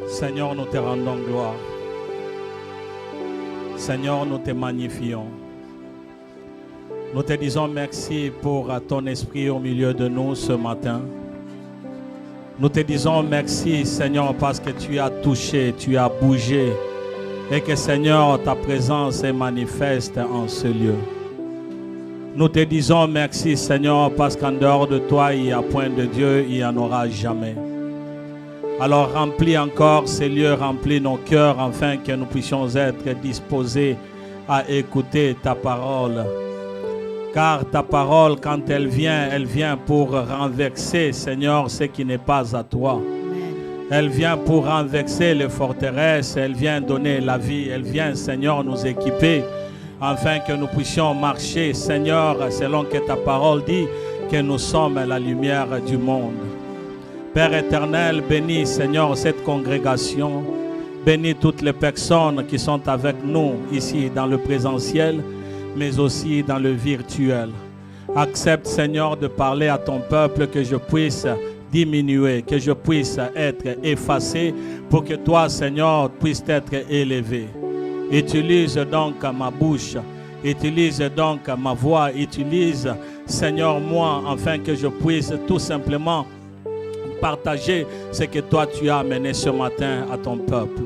Seigneur, nous te rendons gloire. Seigneur, nous te magnifions. Nous te disons merci pour ton esprit au milieu de nous ce matin. Nous te disons merci, Seigneur, parce que tu as touché, tu as bougé et que, Seigneur, ta présence est manifeste en ce lieu. Nous te disons merci, Seigneur, parce qu'en dehors de toi, il n'y a point de Dieu, il n'y en aura jamais. Alors remplis encore ces lieux, remplis nos cœurs, afin que nous puissions être disposés à écouter ta parole. Car ta parole, quand elle vient pour renverser, Seigneur, ce qui n'est pas à toi. Elle vient pour renverser les forteresses, elle vient donner la vie, elle vient, Seigneur, nous équiper, afin que nous puissions marcher, Seigneur, selon que ta parole dit, que nous sommes la lumière du monde. Père éternel, bénis, Seigneur, cette congrégation. Bénis toutes les personnes qui sont avec nous ici dans le présentiel, mais aussi dans le virtuel. Accepte, Seigneur, de parler à ton peuple, que je puisse diminuer, que je puisse être effacé, pour que toi, Seigneur, puisses être élevé. Utilise donc ma bouche, utilise donc ma voix, utilise, Seigneur, moi, afin que je puisse tout simplement partager ce que toi tu as amené ce matin à ton peuple.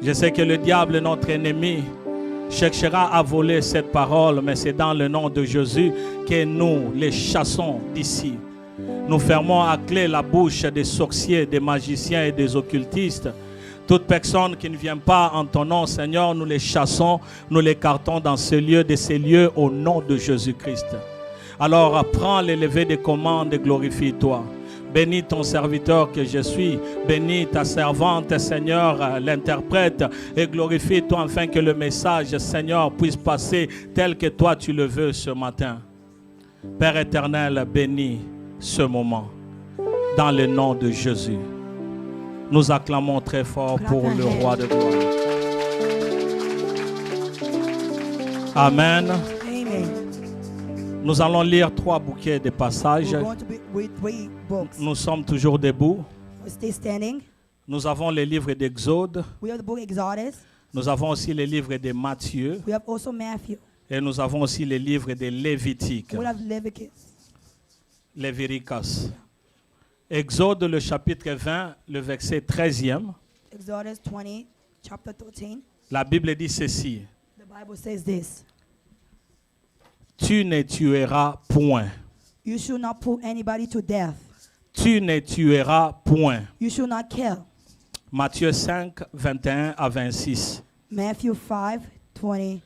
Je sais que le diable, notre ennemi, cherchera à voler cette parole, mais c'est dans le nom de Jésus que nous les chassons d'ici. Nous fermons à clé la bouche des sorciers, des magiciens et des occultistes. Toute personne qui ne vient pas en ton nom, Seigneur, nous les chassons, nous les écartons dans ce lieu, de ces lieux, au nom de Jésus-Christ. Alors prends l'élevé des commandes et glorifie-toi. Bénis ton serviteur que je suis. Bénis ta servante, Seigneur, l'interprète. Et glorifie-toi afin que le message, Seigneur, puisse passer tel que toi tu le veux ce matin. Père éternel, bénis ce moment. Dans le nom de Jésus. Nous acclamons très fort pour le roi de gloire. Amen. Nous allons lire 3 bouquets de passages. Nous sommes toujours debout. Nous avons les livres d'Exode. Nous avons aussi les livres de Matthieu. Et nous avons aussi les livres de Lévitique. Léviticus. Exode, le chapitre 20, le verset 13e. Exodus 20, chapter 13. La Bible dit ceci. The Bible says this. Tu ne tueras point. You should not put anybody to death. Tu ne tueras point. You should not kill. Matthieu 5, 21 à 26. Matthew 5, 20,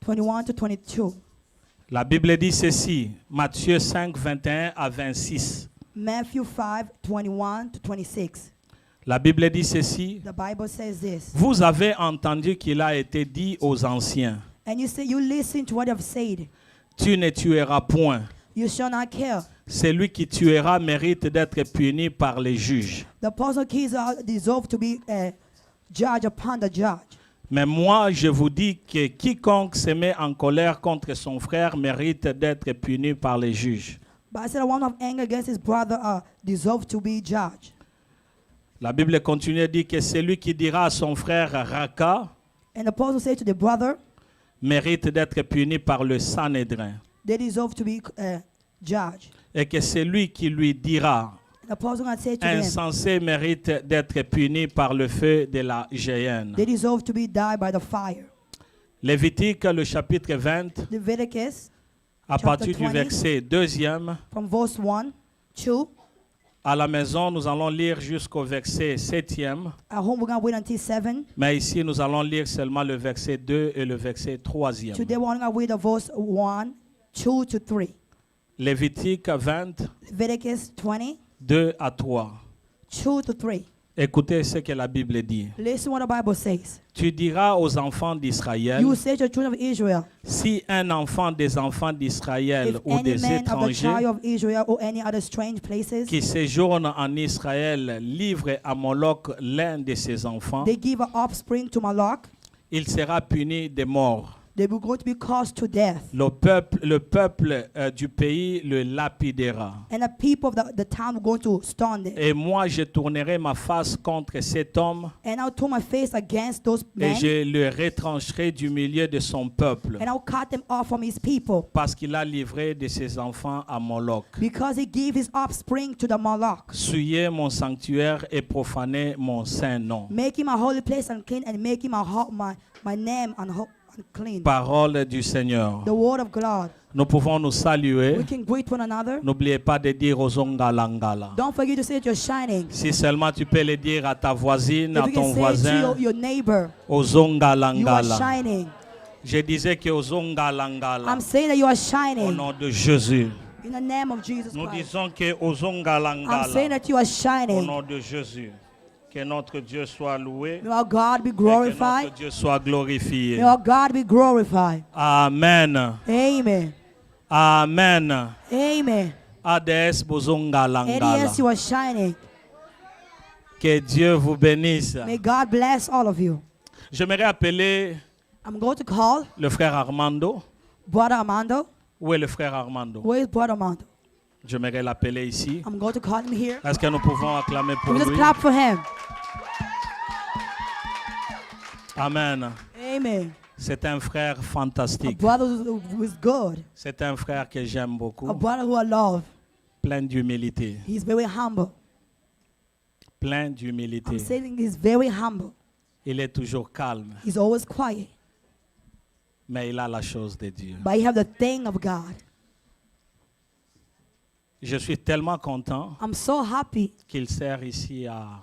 21 to 22. La Bible dit ceci. Matthieu 5, 21 à 26. Matthew 5, 21 to 26. La Bible dit ceci. The Bible says this. Vous avez entendu qu'il a été dit aux anciens. And you listen to what I've said. Tu ne tueras point. You shall not kill. Celui qui tuera mérite d'être puni par les juges. The person kills deserve to be judged upon the judge. Mais moi, je vous dis que quiconque se met en colère contre son frère mérite d'être puni par les juges. But I said one of anger against his brother deserve to be judged. La Bible continue à dire que celui qui dira à son frère Raka And the person said to the brother, mérite d'être puni par le Sanhédrin. they deserve to be judged. Et que celui qui lui dira The person had said to them, insensé mérite d'être puni par le feu de la géhenne. they deserve to be died by the fire. Lévitique, le chapitre 20, Leviticus, à partir du 20, verset 2e, from verse 1, 2. à la maison, nous allons lire jusqu'au verset 7e. At home, we're going to wait until 7. Mais ici, nous allons lire seulement le verset 2 et le verset 3e. Today, we're going to wait the verse 1, 2 to 3. Lévitique 20, Leviticus 20, 2 à 3. 2 to 3. Écoutez ce que la Bible dit. Listen what the Bible says. Tu diras aux enfants d'Israël, You say to the children of Israel, si un enfant des enfants d'Israël if ou any des man of the étrangers tribe of Israel or any other strange places, qui séjournent en Israël livre à Moloch l'un de ses enfants, they give an offspring to Moloch, il sera puni de mort. they were going to be caused to death. Le peuple du pays le lapidera. And the people of the town were going to stone them. Et moi, je tournerai ma face contre cet homme And I'll turn my face against those et men, je le retrancherai du milieu de son peuple and I'll cut them off from his people, parce qu'il a livré de ses enfants à Moloch. because he gave his offspring to the Moloch, Souillez mon sanctuaire et profanez mon saint nom. make him a holy place unclean, and make him my name unclean. Parole du Seigneur. The word of God. Nous pouvons nous saluer. We can greet one another. N'oubliez pas de dire aux Ongalangala. Don't forget to say that you're shining. Si seulement tu peux le dire à ta voisine, If à you ton can say voisin, to your neighbor, aux you are Ongalangala. shining. Je disais que aux Ongalangala, I'm saying that you are au shining nom de Jésus. in the name of Jesus Nous Christ. disons que aux I'm saying Ongalangala, that you are au shining. nom de Jésus. Que notre Dieu soit loué. May our God be Et que glorified. notre Dieu soit glorifié. May our God be glorified. Amen. Amen. Amen. Amen. Ades bozongalangala. ADS, you are shining. Que Dieu vous bénisse. May God bless all of you. J'aimerais appeler I'm going to call le frère Armando. Brother Armando. Où est le frère Armando? Where is Brother Armando? J'aimerais l'appeler ici. I'm going to call him here. Est-ce que nous pouvons acclamer pour We just lui? clap for him. Amen. Amen. C'est un frère A fantastique. brother who is good. C'est un frère que j'aime beaucoup. A brother who I love. Plein d'humilité. He's very humble. Plein d'humilité. I'm saying he's very humble. Il est toujours calme, He's always quiet. mais il a la chose de Dieu. But he have the thing of God. Je suis tellement content I'm so happy qu'il sert ici à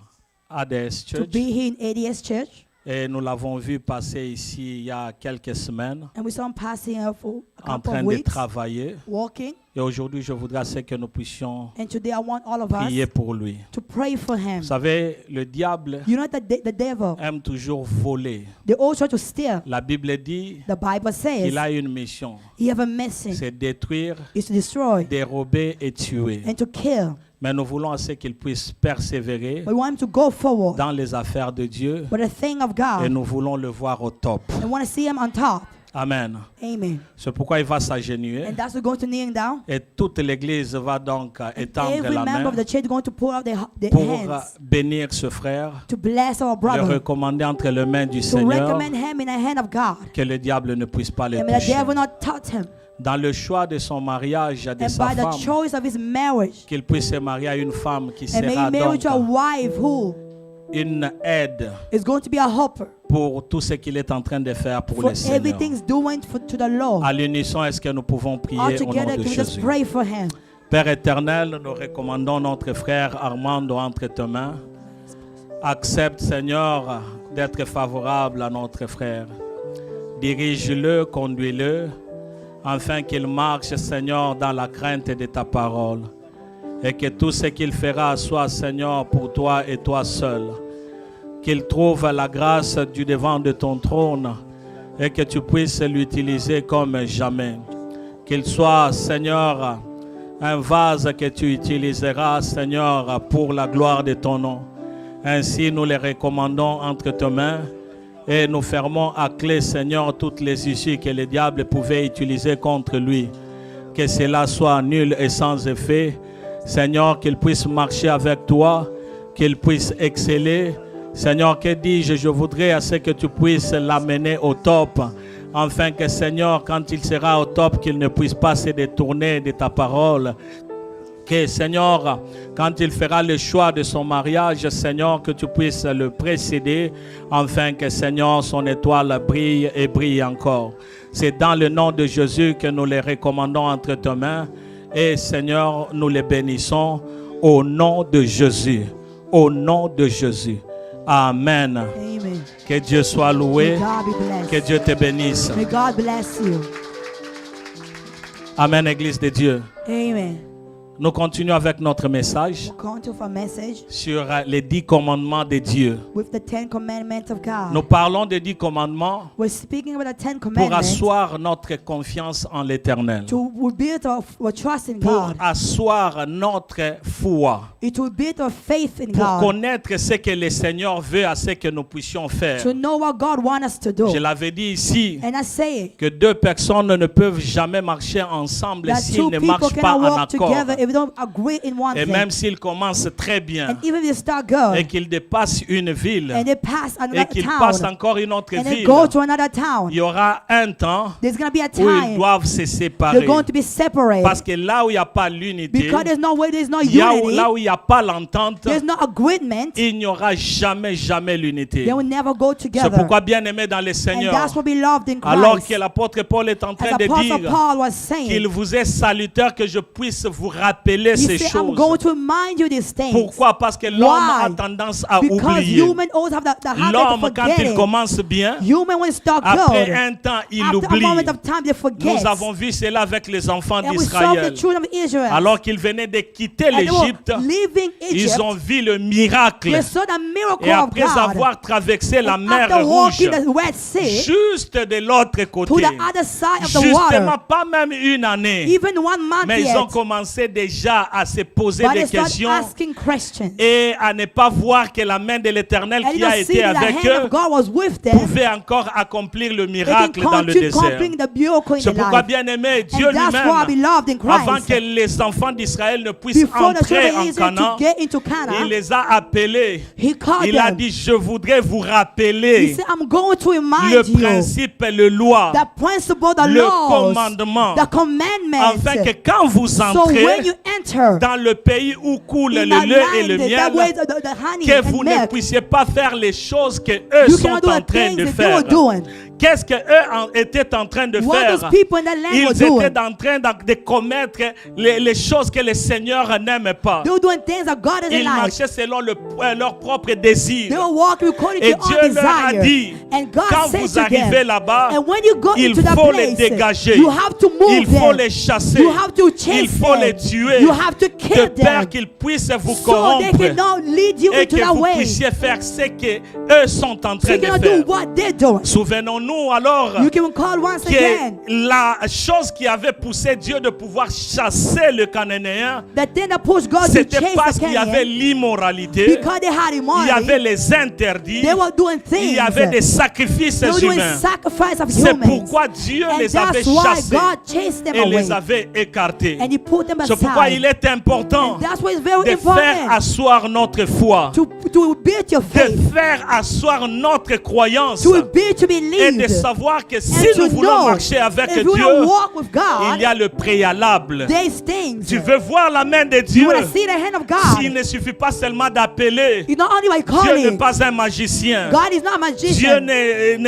ADS to Church. be here in ADS Church. Et nous l'avons vu passer ici il y a quelques semaines And we saw him passing here for a en couple train of de weeks, travailler. walking. Et aujourd'hui, je voudrais c'est que nous puissions And today I want all of prier us pour lui. to pray for him. Vous savez, le diable You know that the devil, aime toujours voler. they all try to steal. La Bible dit The Bible says qu'il a une mission. he have a mission. C'est détruire, Is to destroy dérober et tuer. and to kill. Mais nous voulons assez qu'il puisse persévérer We want him to go forward dans les affaires de Dieu. with the thing of Et God. nous voulons le voir au top. I want to see him on top. Amen. Amen. C'est pourquoi il va s'agenouiller. And that's what's going to kneel down. Et toute l'église va donc étendre Every la member main of the church is going to pour out their pour hands bénir ce frère, to bless our le brother, recommander entre les mains du to Seigneur, recommend him in the hand of God. que le diable ne puisse pas le And may the toucher. devil not touch him. Dans le choix de son mariage de And sa by the femme, choice of his marriage, qu'il puisse se marier à une femme qui and may sera he marry donc to a wife who une aide is going to be a helper pour tout ce qu'il est en train de faire pour for le Seigneur. everything he's doing to the Lord. À l'unisson, est-ce que nous pouvons prier All au nom together, de can we just Jésus? pray for him? Père éternel, nous recommandons notre frère Armando entre tes mains. Accepte, Seigneur, d'être favorable à notre frère. Dirige-le, conduis-le, afin qu'il marche, Seigneur, dans la crainte de ta parole. Et que tout ce qu'il fera soit, Seigneur, pour toi et toi seul. Qu'il trouve la grâce du devant de ton trône et que tu puisses l'utiliser comme jamais. Qu'il soit, Seigneur, un vase que tu utiliseras, Seigneur, pour la gloire de ton nom. Ainsi, nous les recommandons entre tes mains et nous fermons à clé, Seigneur, toutes les issues que le diable pouvait utiliser contre lui. Que cela soit nul et sans effet. Seigneur, qu'il puisse marcher avec toi, qu'il puisse exceller. Seigneur, que dis-je, je voudrais à ce que tu puisses l'amener au top, afin que, Seigneur, quand il sera au top, qu'il ne puisse pas se détourner de ta parole. Que, Seigneur, quand il fera le choix de son mariage, Seigneur, que tu puisses le précéder, afin que, Seigneur, son étoile brille et brille encore. C'est dans le nom de Jésus que nous les recommandons entre tes mains. Et, Seigneur, nous les bénissons au nom de Jésus. Au nom de Jésus. Amen. Amen. Que Dieu soit loué. May God be blessed. Que Dieu te bénisse. May God bless you. Amen, Église de Dieu. Amen. Nous continuons avec notre message We're going to a message sur les 10 commandements de Dieu. with the 10 commandments of God. Nous parlons des 10 commandements We're speaking about the 10 pour commandments asseoir notre confiance en l'Éternel, to build our trust in pour God. asseoir notre foi, It will build our faith in pour God. connaître ce que le Seigneur veut à ce que nous puissions faire. To know what God wants us to do. Je l'avais dit ici, And I say it, que deux personnes ne peuvent jamais marcher ensemble that s'ils two ne people marchent pas cannot en work accord. together if they don't agree in one Et thing. même s'ils commencent très bien And even if they start et good qu'ils dépassent une ville and they pass et another qu'ils passent town encore une autre and they ville, go to another town, il y aura un temps there's going to be a où ils time doivent se they're séparer. going to be separated. Parce que là où il n'y a pas l'unité, Because there's no way, there's no unity, là où il n'y a pas l'entente, there's no agreement, il n'y aura jamais l'unité. they will never go C'est together. pourquoi, bien aimé dans le And Seigneur, that's what we loved in alors Christ. que l'apôtre Paul est en train As de Apostle dire Paul was qu'il saying, vous est salutaire que je puisse vous rappeler he ces said, I'm choses. going to remind you these things. Pourquoi? Parce que l'homme Why? a tendance à Because oublier. humans always have the habit of L'homme, quand il forgetting. commence bien, Human when start après good, un temps, il after a oublie. moment of time they forget. Nous avons vu cela avec les enfants And we saw the d'Israël. children of Israel. Alors qu'ils venaient de quitter And they were l'Égypte, leaving Egypt. ils ont vu le miracle. They saw the miracle Et of après God. avoir traversé la And mer after Rouge, walking the Red Sea juste de l'autre to côté, the other side of the justement water, pas même une année, even 1 month mais ils yet, ont commencé déjà à se poser but des they start questions asking questions. et à ne pas voir que la main de l'Éternel And qui you a don't see été that the avec hand of eux God was with them. pouvait encore accomplir le They miracle can dans le désert. accomplish the miracle in C'est the pourquoi, life. bien aimé, Dieu And that's why we lui-même, loved in avant Christ. que les enfants d'Israël ne puissent Before the entrer children en of Israel Canaan, to get into il Canaan, les a appelés. he called Il a them. dit, je voudrais vous He rappeler said, I'm going to le remind you principe et le loi, the principle, the le laws, commandement, the commandments. afin que quand vous So entrez when you enter dans le pays où coule in le the lait et le land, that way miel, the honey que and vous ne milk, puissiez pas faire les choses que eux you sont cannot do en the train things de that they faire. were doing. Qu'est-ce qu'eux étaient en train de What faire? those people in that land were Ils doing. étaient en train de commettre les choses que le Seigneur n'aime pas. They were doing things that God doesn't Ils like. marchaient selon leur propre désir. They were walking according Et to Dieu their own leur a desire. dit, And God quand said vous to arrivez them, là-bas, and when you go il into that faut les place, dégager. you have to move Il faut them. les chasser. You have to chase Il faut them. les tuer. You have to De kill them. peur qu'ils puissent vous So they corrompre cannot lead you et into que that vous way. puissiez faire ce que eux sont en So train you de cannot faire. do what they're doing. Souvenons-nous alors You can call once again. que la chose qui avait poussé Dieu de pouvoir chasser le Cananéen, The thing that pushed God to c'était chase parce the qu'il y avait Canaanites, l'immoralité, because they had il y avait immorality, les interdits, they were doing il things. y avait des sacrifices They were doing humains. sacrifice of C'est humans. pourquoi Dieu And les avait that's why chassés God chased them et away. les avait écartés. And He put them C'est pourquoi aside. il est important And that's why it's very de faire important asseoir notre foi, to build your faith, de faire asseoir notre croyance to et de believe, savoir que si and nous to voulons know marcher avec if you want Dieu, to walk with il y God, a le préalable. there's things. Tu veux voir la main de Dieu? You want to see the hand of Il God. ne suffit pas seulement d'appeler. It's not only by Dieu n'est calling. pas un magicien. God is not a Dieu magician.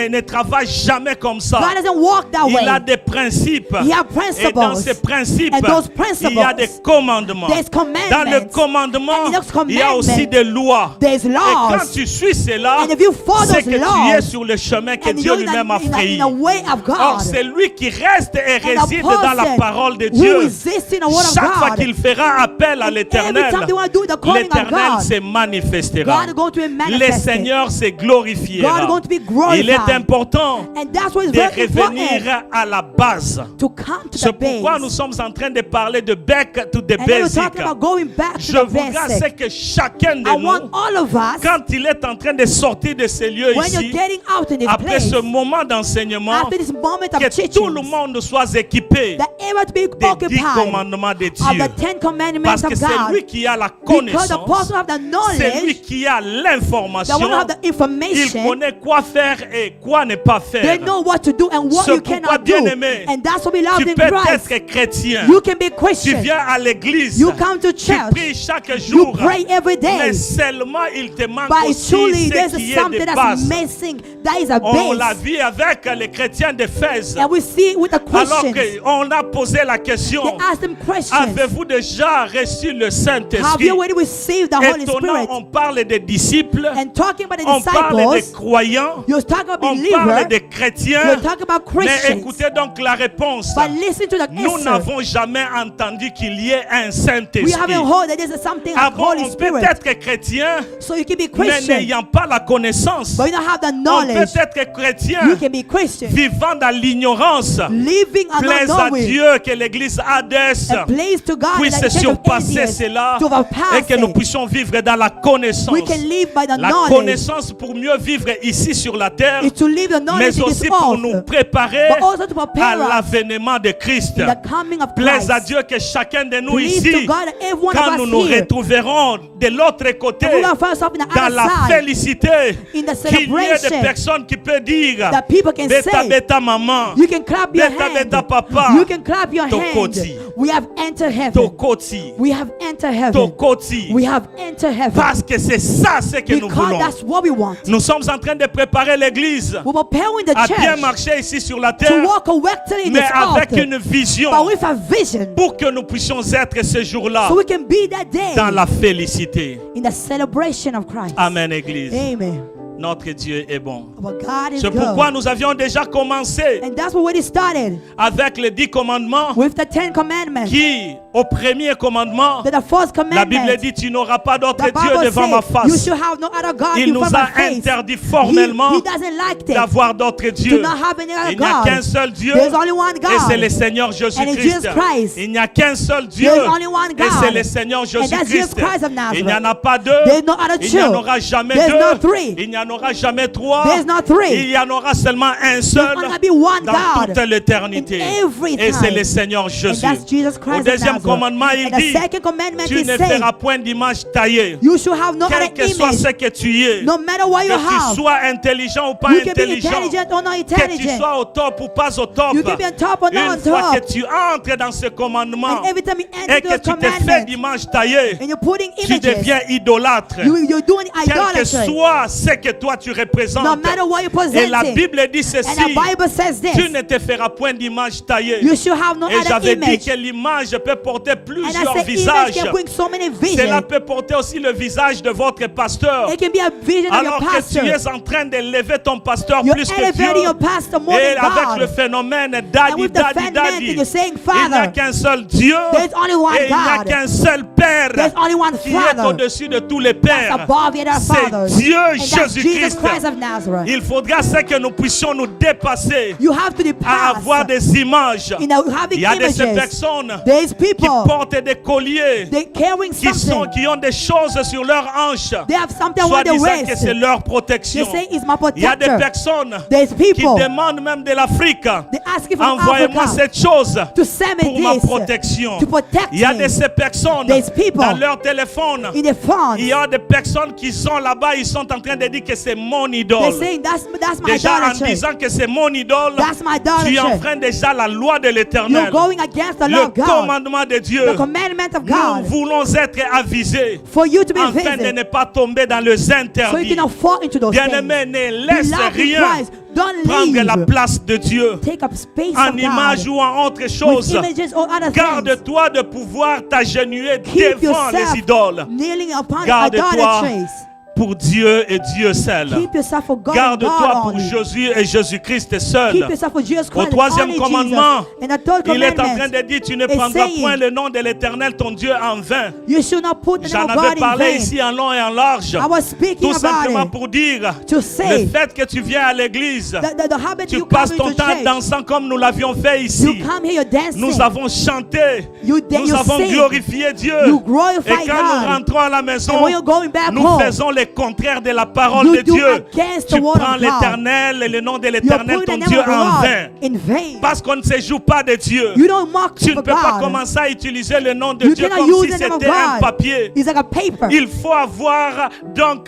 ne travaille jamais comme ça. God doesn't walk that Il a way. des principes. He has Et dans principles. ces principes, And those il y a des principles, commandements. there's Dans le commandments. commandement, And in those il y a aussi commandments, des lois. There's Et quand laws. tu suis cela, And if you follow c'est those que tu es laws, sur le chemin que and Dieu you're lui-même a frayé. in the way of Or, God. c'est lui qui reste et And a réside dans la person parole de who Dieu. resists in the word of Chaque fois God. qu'il fera appel à And l'Éternel, every time they want to do the calling of l'Éternel God, se manifestera. God is going to be Le manifested. Seigneur se God glorifiera. is going to be Il est glorified. important And that's why it's de very important revenir à la base. to come to C'est the base. pourquoi nous sommes en train de parler de back to the And then we're basic. talking about going back to Je the voudrais basic. que chacun de I nous, want all of us, quand il est en train de sortir de ces lieux when you're ici, getting out in this après place, ce moment d'enseignement, after this moment of que tout le teaching, monde soit équipé that able to be des 10 occupied commandements de of Dieu. the 10 commandments Parce que of c'est God. lui qui a la Because the connaissance, person have the c'est lui knowledge, qui a the l'information, one who have the il information, connaît quoi faire et quoi ne pas they faire. know what to do and what C'est you pourquoi, cannot do. bien-aimé, And that's what we love Tu in peux Christ. être chrétien, You can be tu Christian. viens à l'église, You come to tu church. pries chaque You jour, pray every mais day. seulement il te manque But aussi truly, ce there's qui est something de that's base. missing. That is a On l'a base. vu avec les chrétiens d'Éphèse. And we see it with the Alors Christians. qu'on a posé la question, They ask them questions. avez-vous déjà reçu le Have Saint-Esprit? you already received the Holy Étonnant, Spirit? on parle des disciples, And talking about the on parle des disciples, croyants, you're talking about on parle believers, des chrétiens, you're talking about mais Christians. écoutez donc la réponse. But listen to the Nous answer. n'avons jamais entendu qu'il y qu'il y ait un We Saint-Esprit. haven't heard that there's something Ah like bon, Holy on peut Spirit. être chrétien, So you can be mais Christian, n'ayant pas la connaissance. but you don't have the On knowledge. peut être chrétien, You can be Christian, vivant dans l'ignorance. living and not Plaise à knowing. Dieu que l'église Hadès A place to God puisse and the church of surpasser atheists cela to et que nous overpass it. puissions vivre dans la connaissance. We can live by the La knowledge. connaissance pour mieux vivre ici sur la terre, Is to live the knowledge mais in aussi this pour nous earth, préparer but also to à prepare us l'avènement de Christ. in the coming of Plaise à Christ. Dieu que chacun de nous Please ici, to God that every one quand of nous us nous here, retrouverons de l'autre côté, and we will find ourselves in the dans other la side, félicité, in the qu'il y ait des celebration, personnes qui peuvent dire that people can beta say, beta maman, you can clap your beta hand, beta papa, you can clap your hand. Tokoti. We have entered heaven. tokoti, We have entered heaven. tokoti, We have entered heaven. parce que c'est ça ce que nous Because voulons. that's what we want. Nous sommes en train de préparer l'église We're preparing the à bien church marcher ici sur la to terre, walk correctly in mais this avec earth, une vision but with a vision, pour que nous puissions être ce jour-là so we can be that day dans la félicité. in the celebration of Christ. Amen, Église. Amen. Notre Dieu est bon. But God is C'est good. pourquoi nous avions déjà commencé And that's what we started avec les 10 commandements with the 10 commandments. qui, au premier commandement, That the first la Bible commandment, dit, tu n'auras pas d'autre the Dieu Bible devant ma says, you face. should have no other God Il nous before a my face. interdit formellement He doesn't like it. d'avoir d'autres Do dieux. not have any other Il n'y a God. qu'un seul Dieu There's only one et c'est le God. Seigneur And it's Jesus Jésus-Christ. Christ. Il n'y a qu'un seul Dieu There's only one et God. c'est le Seigneur And that's Jesus Jésus-Christ. Christ of Nazareth. Il n'y en a pas deux, There's no other il n'y en two. aura jamais There's no deux, three. il n'y en aura jamais trois, There's no three. il y en aura seulement un seul There's only be one dans God toute l'éternité. in every Et c'est time. le Seigneur And Jésus. that's Jesus Christ Au of deuxième Nazareth. commandement, il And the dit, second commandment tu is ne saying, feras point d'image taillée. you should have no Quel other que soit ce image. que tu es, No matter what you que tu have. sois intelligent ou pas You can be intelligent, intelligent or not que tu intelligent. sois au top ou pas au top, You can be on top or not une on fois top. que tu entres dans ce commandement And every time you et enter que those tu te fais commandments d'image taillée, and you're putting tu images, deviens idolâtre. you're doing Quel que idolatry. soit ce que toi tu représentes. No matter what you're Et la presenting. Bible dit And the ceci, Bible says tu this. ne te feras point d'image taillée. You should have no Et other j'avais dit image. que l'image peut porter And I plusieurs said image visages. can bring so many Cela visions. peut porter aussi le visage de votre pasteur. It can be a vision of Alors your que pastor. tu es en train d'élever ton pasteur You're plus que elevating Dieu. your pastor more Et than avec le God. phénomène And daddy, with the daddy, phenomenon daddy, you're saying, il n'y a Father, qu'un seul Dieu there's only one et il n'y a God. qu'un seul Père There's only one qui est Father au-dessus de tous les pères. above the other fathers. C'est Dieu And that's Jesus Jésus-Christ. Christ of Nazareth. Il faudra c'est que nous puissions nous dépasser You have to à depart avoir des images. in having Il y a des images. personnes There's qui people, portent des colliers, they're carrying something. qui ont des choses sur leur hanche, They have something on soit their disant que waist. c'est leur They protection. say it's my Il y a des protector. personnes There's qui people, demandent même de l'Afrique, they ask you from envoyez-moi Africa cette chose to send pour me ma this protection. to protect Il y a me. de ces personnes There's people dans leur téléphone. In the phone, Il y a des personnes qui sont là-bas, ils sont en train de dire que c'est mon they're idole. saying that's my Déjà en idolatry. disant que c'est mon idole, That's my tu idolatry. enfreins déjà la loi de You're l'Éternel. going against the law Le of God, commandement de Dieu. the commandment of Nous God, voulons être avisés for you to be afin de visited, ne pas tomber dans les so you interdits. cannot fall into those Bien-aimé, things. ne laisse Beloved in rien Christ, don't prendre la leave. place de Dieu Take up space en of image God ou en autre with chose. images or other things. Garde-toi de pouvoir t'agenouiller Keep devant les yourself idoles. kneeling upon Garde-toi idolatries. pour Dieu et Dieu seul. Keep yourself for God and Garde-toi God pour only. Jésus et Jésus-Christ seul. Keep yourself for Jesus Au Christ and troisième only commandement, Jesus. And the third il est en train commandment, de dire, tu ne is prendras saying, point le nom de l'Éternel ton Dieu en vain. you should not put the J'en name of avais God in parlé vain. ici en long et en large. I was speaking Tout simplement about it pour dire, to le say fait que tu viens à l'église, the habit tu you come passes ton into temps church. dansant comme nous l'avions fait You ici. come here, you're dancing. Nous avons chanté, You nous avons sing. glorifié Dieu. You Et glorify quand nous God. rentrons à la maison, And when you're going back nous home, faisons le contraire de la parole you de do Dieu. against Tu the word prends of God. l'Éternel et le nom de You're l'Éternel, putting ton the Dieu, name of en God vain. in vain. Parce qu'on ne se joue pas de Dieu. You don't mock Tu ne for peux pas God. commencer à utiliser le nom de You Dieu cannot comme use si the name of c'était un God. papier. It's like a paper. Il faut avoir donc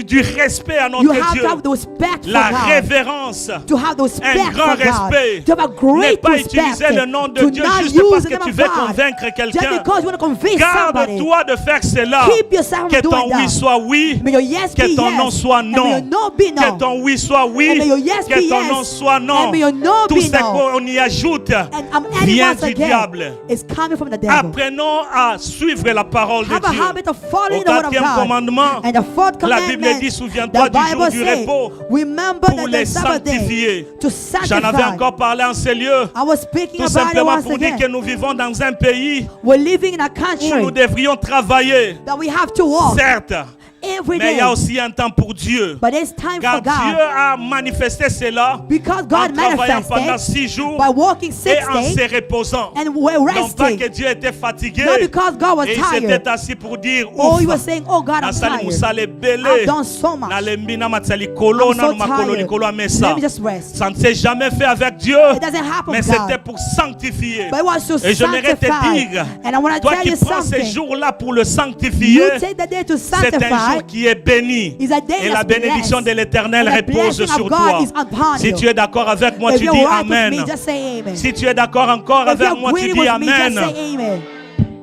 du respect à You notre have Dieu. to have the respect La for God. révérence. To have the respect Un grand for God. respect. To have a Ne great pas respect. utiliser le nom de To Dieu not juste use parce the que name tu of veux God convaincre just quelqu'un. because you want to convince somebody. Garde-toi de faire cela. Keep yourself from Que ton doing oui that. soit oui oui, May your yes que be ton yes. non soit And may non. your no be Que no. ton oui soit oui, And may your yes que be ton yes. non soit non. And may your no Tout be ce no. qu'on y ajoute And I'm adding vient once du again. diable. It's coming from the devil. Apprenons à suivre la parole de Have a Dieu. habit of following Au the word of 4e God. commandement, And the fourth la commandment, Bible dit, souviens-toi the du jour Bible du says, repos remember pour the les Sabbath day sanctifier. to J'en avais sanctify. encore parlé en ces lieux. I was speaking Tout about it simplement once pour dire que again. nous vivons dans un pays We're living in a où nous country devrions travailler, that we have to walk certes, every mais il y day. a aussi un temps pour Dieu. But it's time Car for Dieu God. a manifesté cela Because en God travaillant pendant manifested 6 jours by walking et 6 en se days reposant. and we're Non pas que resting. Dieu était fatigué Not because God was et il tired. s'était assis pour dire Oh, he ouf. was saying, oh God, I'm Nasali tired. musale bele. I've done so much. Nalembi na matsali kolo I'm na so numakolo tired. likolo amesa. Let me just rest. Ça ne s'est jamais fait avec Dieu, It doesn't happen mais with c'était God. pour sanctifier. But it was to Et j'aimerais te sanctify. dire, And I want to toi tell qui you prends ces something. jours-là pour le sanctifier, You take the day to c'est un sanctify. jour qui est béni. Is a day Et la that's bénédiction blessed. de l'Éternel And the repose blessing sur of God toi. is upon Si you. tu es d'accord avec moi, If tu you're dis right with Amen. me, just say amen. Si tu es d'accord encore If avec you're moi, tu agreeing dis with me, just Amen. say amen.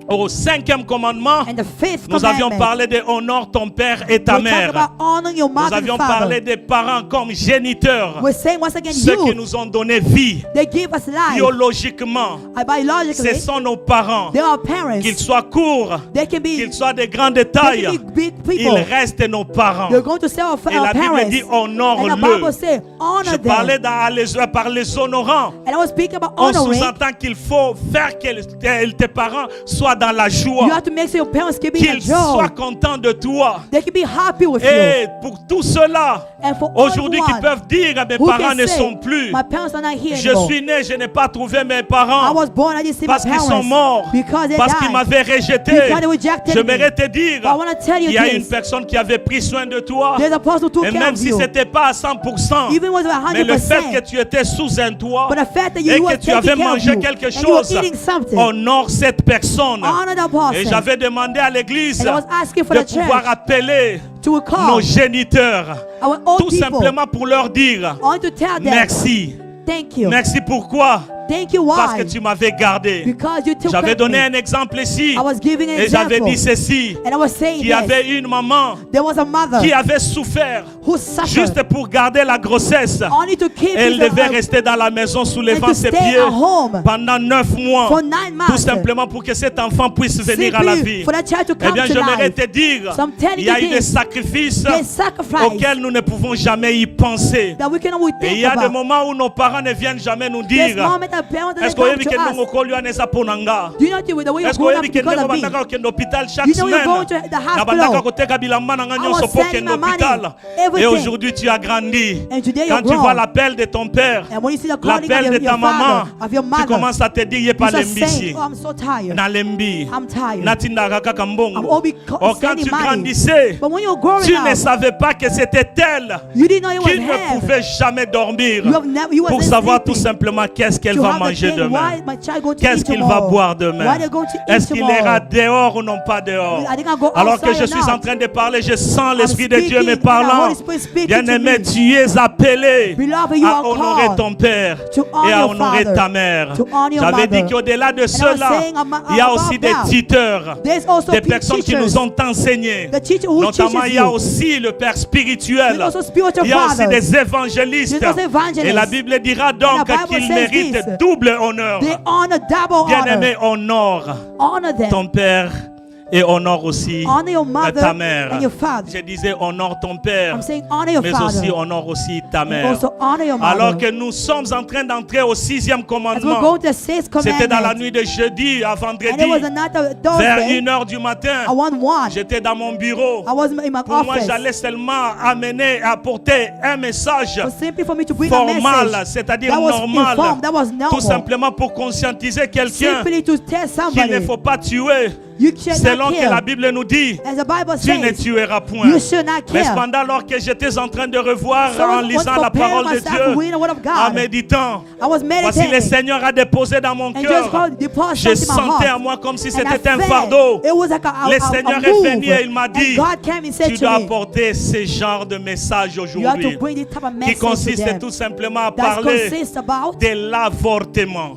Au 5e commandement, And the fifth nous avions commandment, parlé de honore ton père et ta we talk mère. about honoring your Nous mother and avions father. parlé des parents comme géniteurs, We're saying once again, ceux qui you, nous ont donné vie. they give us life. Biologiquement, Biologically, ce sont nos parents. they are parents. Qu'ils soient courts, They can be, qu'ils soient de grande they taille, can be big ils people. restent nos parents. They're going to say our, Et our la Bible parents. dit And the honore-le. Bible says, Je honor parlais them. par les honorants. And I was speaking about On honoring. sous-entend qu'il faut faire que tes parents soient dans la joie, You have to make sure your parents can be in qu'ils soient joy. contents de toi. They can be happy with Et you. pour tous ceux-là, And for all aujourd'hui, qui one peuvent dire mes who parents can ne say, sont plus. my parents are not here Je anymore. suis né, je n'ai pas trouvé mes I parents was born, I didn't see my parce qu'ils parents. sont morts, Because they parce qu'ils died. m'avaient rejeté. Because they rejected J'aimerais me. te dire, But I want to tell you il y a this. une personne qui avait pris soin de toi. There's a person who took Et care même of si you. ce n'était pas à 100%, Even with mais le fait 100%. que tu étais sous un toit But the fact that et you que were tu avais taking care of mangé you, quelque and you were chose, eating something, honore cette personne. honor that Et person. j'avais demandé à l'église And I was asking for de the church pouvoir appeler to nos call géniteurs, our old tout people. simplement pour leur dire I want to tell them, merci. thank you. Merci pourquoi? Thank you, Parce why? que tu m'avais gardé. Because you took care J'avais of donné me. un exemple ici I was giving an et j'avais example. dit ceci, And I was saying qu'il y avait une maman there was a mother qui avait souffert who suffered juste pour garder la grossesse. only to keep Elle his, devait rester dans la maison sous les and vents to ses stay pieds at home pendant 9 mois. for 9 Tout months. simplement pour que cet enfant puisse venir à la Simply vie. for that child to Eh come bien, to j'aimerais life. te dire, So I'm telling il y a you eu des this. sacrifices There's sacrifice auxquels nous ne pouvons jamais y penser. that we can always Et il think y a des about. moments où nos parents ne viennent jamais nous There's dire, moment that parents est-ce doesn't que vous come avez to que us. nous neza ponanga? Do you know the way you're Est-ce que growing vous up avez que because nous of me? bandaka okende hôpital chaque You know you're semaine? going to the Na bandaka hospital. koteka bilamba na nga I nyonso was po sending okende my money hôpital. every Et day. aujourd'hui tu as grandi. And today Quand you're tu vois grown. l'appel de ton père, And when you see the calling l'appel of de your ta maman, father, of your tu mother, commences à te dire you pas start lembisi. saying, oh, I'm so tired. Nalembi. I'm tired. Natindaka kaka I'm mbongo. always Oh, quand sending tu money. grandissais, But when you're growing tu ne up, savais pas que c'était elle you didn't know it was qui ne him. pouvait jamais dormir You pour wasn't savoir tout sleeping. simplement qu'est-ce qu'elle To va have the manger thing, demain. why my child going to Qu'est-ce eat qu'il va tomorrow? boire demain? Why they're going to eat Est-ce qu'il tomorrow? ira dehors ou non pas dehors? Are they gonna go Alors que outside je or suis not? en train de parler, je sens l'Esprit de speaking, Dieu me and the parlant. Holy Spirit speaking Bien-aimé, to me. tu es appelé Beloved, you à are honorer called ton père to honor et à your honorer father, ta mère. to honor your J'avais dit mother. qu'au-delà de was cela, saying il y a above aussi des that, tuteurs, there's also des personnes qui teachers. nous ont enseigné. The teacher who Notamment, teaches il y a you. aussi le Père spirituel. There's also spiritual Il y a aussi fathers. des évangélistes. There's also evangelists. Et la Bible dira donc And the Bible qu'ils says méritent this. double honneur. They honor double Bien-aimé, honor. honore Honor them. ton père et honore aussi Honor your mother ta mère. and your father. Je disais honore ton père, I'm saying honor your mais father. aussi honore aussi ta And mère. also honor your mother. Alors que nous sommes en train d'entrer au 6e As we go commandement, to the sixth c'était dans la commandment, nuit de jeudi à and it vendredi, was a night of vers Thursday, 1h du matin. I won one. J'étais dans mon bureau. I was in my Pour moi, office. j'allais seulement apporter un message It was simply for me to bring a formal, message c'est-à-dire that was normal, informed, that was tout normal. simplement pour conscientiser quelqu'un Simply to tell qu'il ne somebody, faut pas tuer. you should Selon not que la kill. Bible nous dit, As the Bible tu ne says, tueras point. you should not Mais kill. cependant, alors que j'étais en train de revoir So en I was lisant la preparing parole de myself Dieu, reading the word of en God. méditant, I was voici le meditating. Seigneur a déposé dans mon And just cœur. God deposited Je something in my sentais heart. à moi comme si And I c'était un felt fardeau. it was like a Le Seigneur est move. venu et il m'a dit, And God came and said tu to dois me, apporter ce genre de message you have to aujourd'hui, bring this type of qui message to consiste them. tout simplement à That parler consists about de l'avortement.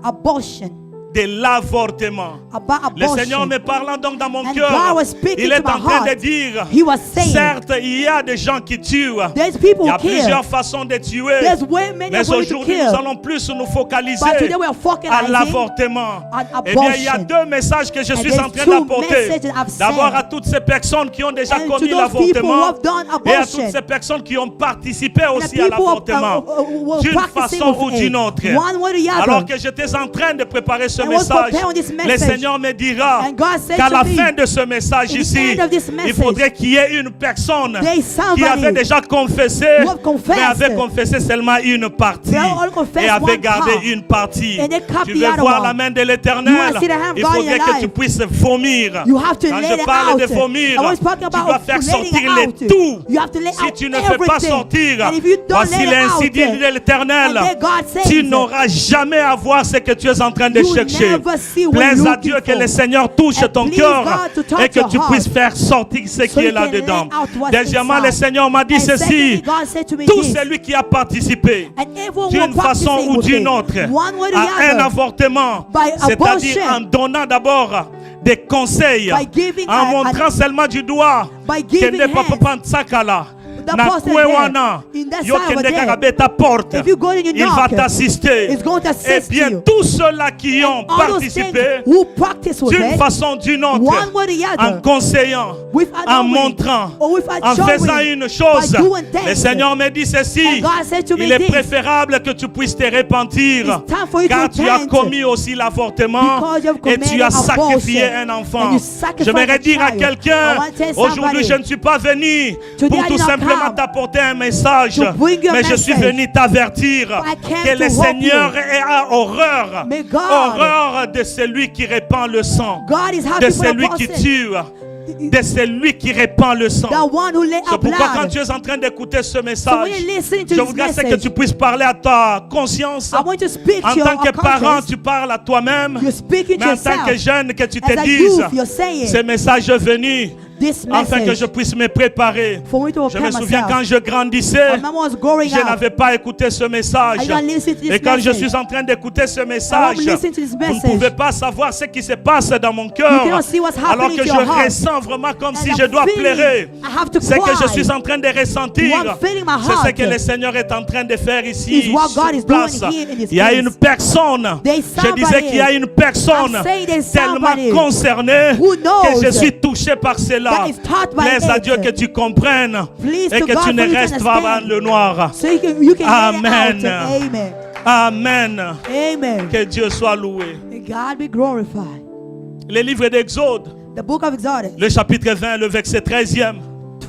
abortion. de l'avortement. about Le Seigneur abortion. me parlant donc dans mon And cœur, God was speaking il est to my en train de heart. dire, He was saying, certes, il y a des gens qui tuent. there's people Il y a who kill. plusieurs façons de tuer. There's way many Mais ways to aujourd'hui, kill. nous allons plus nous focaliser But today we are à focusing l'avortement. on Eh bien, il y a abortion. deux messages que je suis there's en train two d'apporter. messages I've D'abord sent. à toutes ces personnes qui ont déjà And to commis those people who l'avortement have done et à abortion. toutes ces personnes qui ont participé And the aussi à people l'avortement who are d'une practicing façon with ou it. d'une autre. One way or the other. Alors que j'étais en train de préparer ce I was message, preparing this le message. Seigneur me dira And God said qu'à to la me, fin de ce message in the ici, end of this il message, faudrait qu'il y ait une personne there is qui avait somebody déjà confessé, who have confessed, mais avait confessé seulement une partie they only confessed et avait one gardé part, une partie. and they kept Tu the veux other voir one. la main de You l'Éternel, want to see the hand of il God in faudrait your que life. tu puisses vomir. You have to Quand let je it parle de out. vomir, I was talking tu about dois faire letting sortir it les out. tout. You have to let Si out tu ne fais pas everything. sortir, And if you don't voici let it l'ainsi out, dit de l'Éternel, and then God says, tu n'auras jamais à voir ce que tu es en train de you chercher. never see what Plaise you're à looking Dieu que for. le Seigneur touche And ton please cœur God to touch et que your tu heart. puisses faire sortir ce So qui est you can là-dedans. let out what's Deuxièmement, inside. le Seigneur m'a dit And ceci, secondly, God said to me tout this, celui qui a participé and everyone d'une will façon practice ou with d'une it, autre one way or à the un other, avortement, by c'est-à-dire abortion, en donnant d'abord des conseils, by giving en montrant seulement du doigt by que giving ne pas hands. prendre ça là. The Na person kwewana, there, in that yo side over kende there, karabe ta porte, if you go and you il va knock, t'assister. it's going to Et assist bien you. tous ceux-là qui ont All those things participé who practice with d'une it, façon ou d'une autre, one way or the en other, conseillant, with en knowing, montrant, or with en faisant showing, une chose, by doing things. le Seigneur me dit ceci, And God said to me il est this, préférable que tu puisses te repentir, it's time for you to car tu as repent, commis aussi l'avortement because you have et tu as committed sacrifié abortion, un enfant. and you sacrificed J'aimerais a dire à child. quelqu'un, I want to tell aujourd'hui somebody, je ne suis pas venu today pour I tout did not simplement come t'apporter un message, to bring you a mais je suis message. venu t'avertir I came que to le help Seigneur you. a horreur, May God, horreur de celui qui répand le sang, God is de happy for the celui qui person, tue, de celui qui répand le sang. the one who lay C'est up pourquoi quand blood. tu es en train d'écouter ce So message, when you listen to je this voudrais que message, tu puisses parler à ta conscience. I want to speak En to tant your que parent, conscience. tu parles à toi-même. You're speaking Mais to en tant que yourself. jeune, que tu As te a dises, youth, you're saying, ce message est venu this afin que message, je puisse me préparer. for me to Je me prepare souviens myself. quand je grandissais, When Mama was growing je up, n'avais pas écouté ce message. I didn't listen to this Et quand je message. suis en train d'écouter ce I message, won't listen to this vous ne message. pouvez pas savoir ce qui se passe dans mon You cœur. cannot see what's Alors happening que to je your heart. ressens vraiment comme si And je I'm dois feeling, pleurer. I have to Ce que je cry. suis en train de ressentir, What I'm feeling my c'est ce heart que le Seigneur est en train de faire ici. is what sur God is place. doing here in this Il y a place. une personne, There's je disais somebody. qu'il y a une personne I'm saying there's tellement somebody concernée who knows que je suis touché par cela. that is taught by Plaise à it. Dieu que tu comprennes Please et to que God tu ne for you to restes pas dans understand. le noir. So you can Amen. let it out. Amen. Amen. Amen. Que Dieu soit loué. May God be glorified. Le livre d'Exode, The book of Exodus, le chapitre 20, le verset 13e.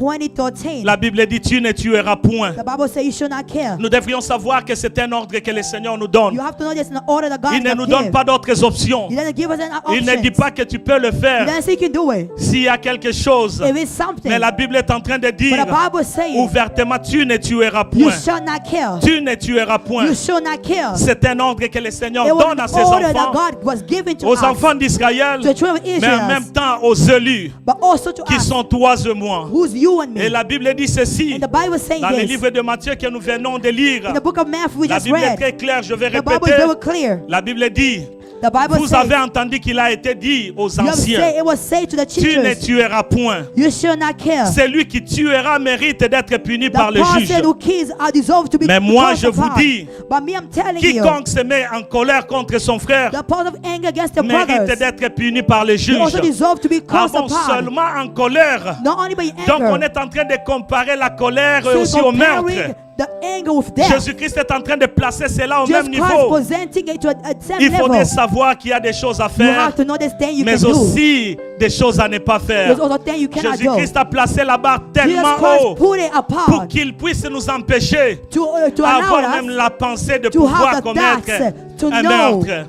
20:13. La Bible dit tu ne tueras point. The Bible says you should not kill. Nous devrions savoir que c'est un ordre que le Seigneur nous donne. You have to know this in the order that God Il ne has nous donne given. pas d'autres options. He doesn't give us an Il ne dit option. pas que tu peux le He faire doesn't say you can do it. s'il y a quelque chose. If it's something. Mais la Bible est en train de But dire the Bible says ouvertement tu ne tueras you point. shall not kill. Tu ne tueras point. You shall not kill. C'est un ordre que le Seigneur It was donne à an ses order that enfants, God was given to aux us, enfants d'Israël, to the children of mais en même Israel, temps aux élus but also to qui us, sont toi et moi. who's you and Et me. la Bible dit ceci And the Bible says dans le this. livre de Matthieu que nous venons de lire. In the book of Matthew we La just Bible est read, très claire, je vais the Bible is répéter. very clear. La Bible dit, The Bible vous says, avez entendu qu'il a été dit aux you have anciens, said, it was said to the tu ne teachers, tueras point. you shall not kill. Celui qui tuera mérite d'être puni The par le juge. person who kills are deserved to be Mais moi, je vous crucified. dis, But me, I'm telling you, Quiconque se met en colère contre son frère the point of anger against the mérite brothers, d'être puni par le they juge. also deserve to be Ah bon, crucified. seulement en colère. Not only by Donc on anger, est en train de comparer la colère so aussi au meurtre. comparing the anger with death. Jésus-Christ est en train de placer cela au même Jesus Christ niveau. presenting it to a same Il faudrait level. savoir qu'il y a des choses à You faire, have to know this thing you mais can do. aussi des choses à ne pas faire. There's also things you cannot do. Jésus-Christ a placé la barre Jesus tellement Christ haut put it pour apart qu'il puisse nous empêcher to avoir allow même us la pensée de to pouvoir have the commettre guts to un know. meurtre.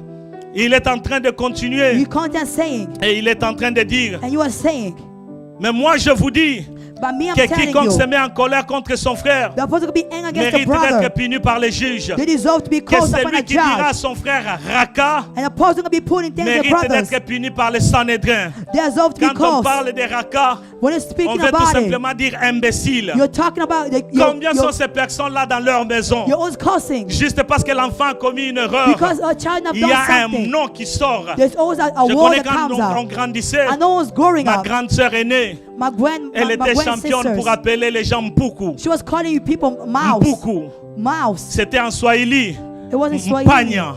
Il est en train de continuer You can't saying, et il est en train de dire, and you are saying, mais moi je vous dis, But me, I'm que telling quiconque you, se met en colère contre son frère the person could be angry against the mérite brother. d'être puni par les juges. They deserve to be Que called upon celui a qui dira à judge. son frère Raka And the person could be put in things the mérite brothers. d'être puni par les Sanhédrins. They deserve to be Quand on called. parle de Raka, When you're on speaking veut tout about it, simplement dire imbécile. you're talking about Combien sont ces personnes-là dans leur maison? your own cussing. Juste parce que l'enfant a commis une erreur, Because a child have il y done a un something. nom qui sort. There's always a Je word connais that quand comes on out. grandissait, I know I was growing ma up. grande sœur aînée, My elle était championne pour sisters, appeler les gens Mpuku. she was calling you people mouse. Mpuku. Mouse. C'était en Swahili. It wasn't Swahili. Mpanya.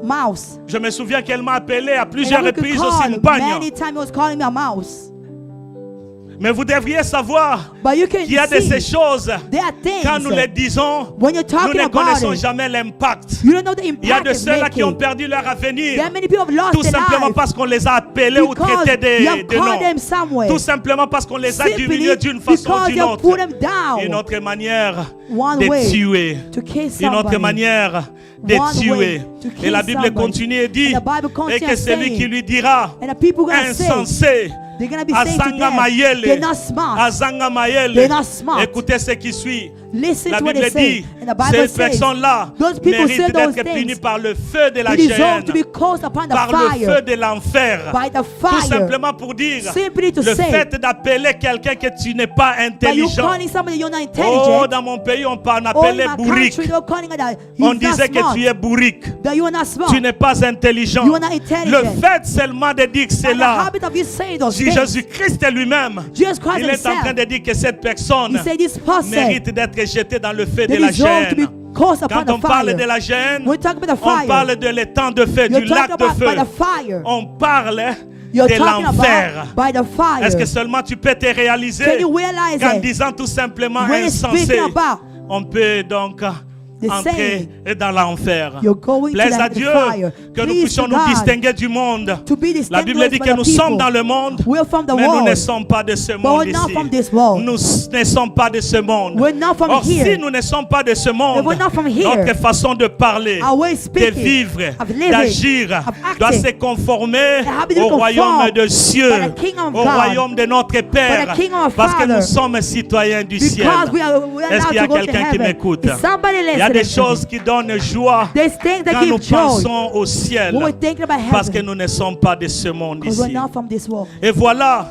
Mouse. Je me souviens qu'elle m'a appelé à And plusieurs I could reprises aussi call, Mpanya. many times he was calling me a mouse. Mais vous devriez savoir But you can qu'il y a de ces see, choses, there are things, quand nous les disons, when you're nous talking ne about connaissons it, jamais l'impact. you don't know the Il y a impact de it's ceux-là qui ont making. perdu leur avenir, There are many people who have lost tout their simplement life parce qu'on les a appelés ou because traités you have de called them noms. somewhere. Tout simplement parce qu'on les a Simply diminués d'une façon ou because d'une you have put autre. them down. Une autre manière One de way tuer. to kill Une autre somebody. manière de One tuer. way to Et la kill Bible somebody. continue et dit, And the Bible et continues que celui saying, qui lui dira, And the people gonna say, insensé, they're gonna be saying to Azanga them, Mayele, they're not smart. Azanga Mayele. They're not smart. Écoutez ce qui suit. Listen La to what Bible they say. dit, And the Bible ces says, personnes-là those people say méritent those d'être punies things. par le feu de la They deserve géhenne, to be caused upon the par le feu fire. de l'enfer. By the Tout fire. simplement pour dire, Simply to le say, fait d'appeler quelqu'un que tu n'es pas by you intelligent. calling somebody you're not Oh, intelligent. dans mon pays, on Or in appelait my bourrique. country, they're calling it that On he's not disait que smart. tu es bourrique. That you are not smart. Tu n'es pas intelligent. You are not intelligent. Le fait seulement de dire By the cela, habit of you saying those si things. Jésus-Christ lui-même, Jesus Christ il est en train himself, de dire que cette personne he said this person, mérite d'être jetée dans le feu they de la deserve to be géhenne. caused upon Quand on the parle fire. de la géhenne, When we talk about the on fire, parle de l'étang de feu, you're du talking lac de about by feu. the fire. On parle You're de talking l'enfer. about by the fire. Est-ce que seulement tu peux te réaliser Can you realize qu'en it? disant tout simplement When you're insensé, speaking about on peut donc the entrer dans l'enfer. you're going to Plaise à the Dieu fire. que nous Please puissions to nous God distinguer du monde. to be La Bible dit distinguished by que the nous sommes people. dans le monde, We're from the mais nous ne world. sommes pas de ce But monde we're not ici. from this world. Nous ne sommes pas de ce monde. We're not from Or, here. si nous ne sommes pas de ce monde, If we're not from here, notre façon de parler, our way of de speaking, vivre, of living, d'agir, of doit acting, se conformer it has to be au conformed royaume de cieux, by the kingdom of au God, royaume de notre Père, by the kingdom of parce que Father. nous sommes citoyens du ciel. because we are Est-ce allowed qu'il y a to go to quelqu'un qui heaven. m'écoute? Is somebody Il y a des listening to me? choses qui donnent joie There's things that quand nous give joy pensons au ciel, when we're thinking about parce que heaven. nous ne sommes pas de ce monde Because we're ici. not from this world. Et voilà,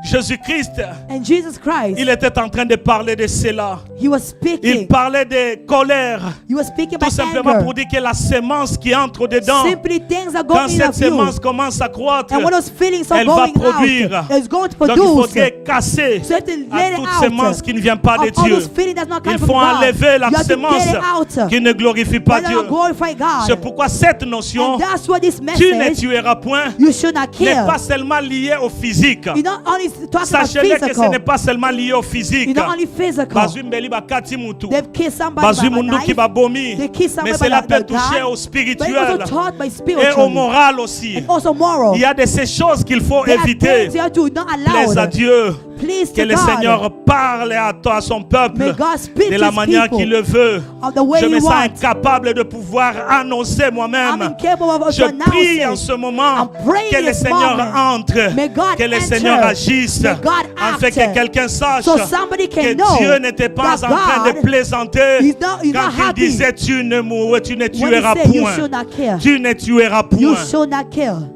Jésus-Christ, And Jesus Christ, il était en train de parler de cela. he was Il speaking. parlait de colère, He was speaking tout about simplement anger. pour dire que la semence qui entre dedans, Simply things are quand going cette of you. semence commence à croître, And when those feelings are elle va going produire. out, it's going to Donc il produce. faudrait casser So you have to let à it toute out. semence qui ne vient pas de Of all Dieu. those feelings that's not coming Il from faut God. enlever la You have to semence get it out. qui ne glorifie pas Why not Dieu. glorify God? C'est pourquoi cette notion, And that's what this tu ne message, tueras point, you should not n'est kill. pas seulement lié au physique. You're not only talking about Sachez-le que ce physical. n'est pas seulement lié au physique. You're not only physical. Bazui mbeli bakati mutu. They've killed somebody Bazui by a mundu ki knife. babomi. They killed Mais somebody cela by peut the toucher gun. au But it's spirituel also taught by et au spiritual moral aussi. and also moral. Il y a de ces choses qu'il faut There are éviter. things you have to not Plaise à allow. Dieu. Please Que to le God. Seigneur parle à toi, à son peuple, May God speak de to la his manière people qu'il le veut. of the way Je me He sens wants. incapable de pouvoir annoncer I'm moi-même. incapable of Je prie en announcing. ce moment I'm praying que le this Seigneur moment. entre, May God que le enter. Seigneur agisse, May God afin act. que quelqu'un sache So somebody can que know Dieu n'était pas that en train de God plaisanter is not quand il happy. disait tu ne When tueras He said you point. should not kill. Tu ne tueras You point. should not kill.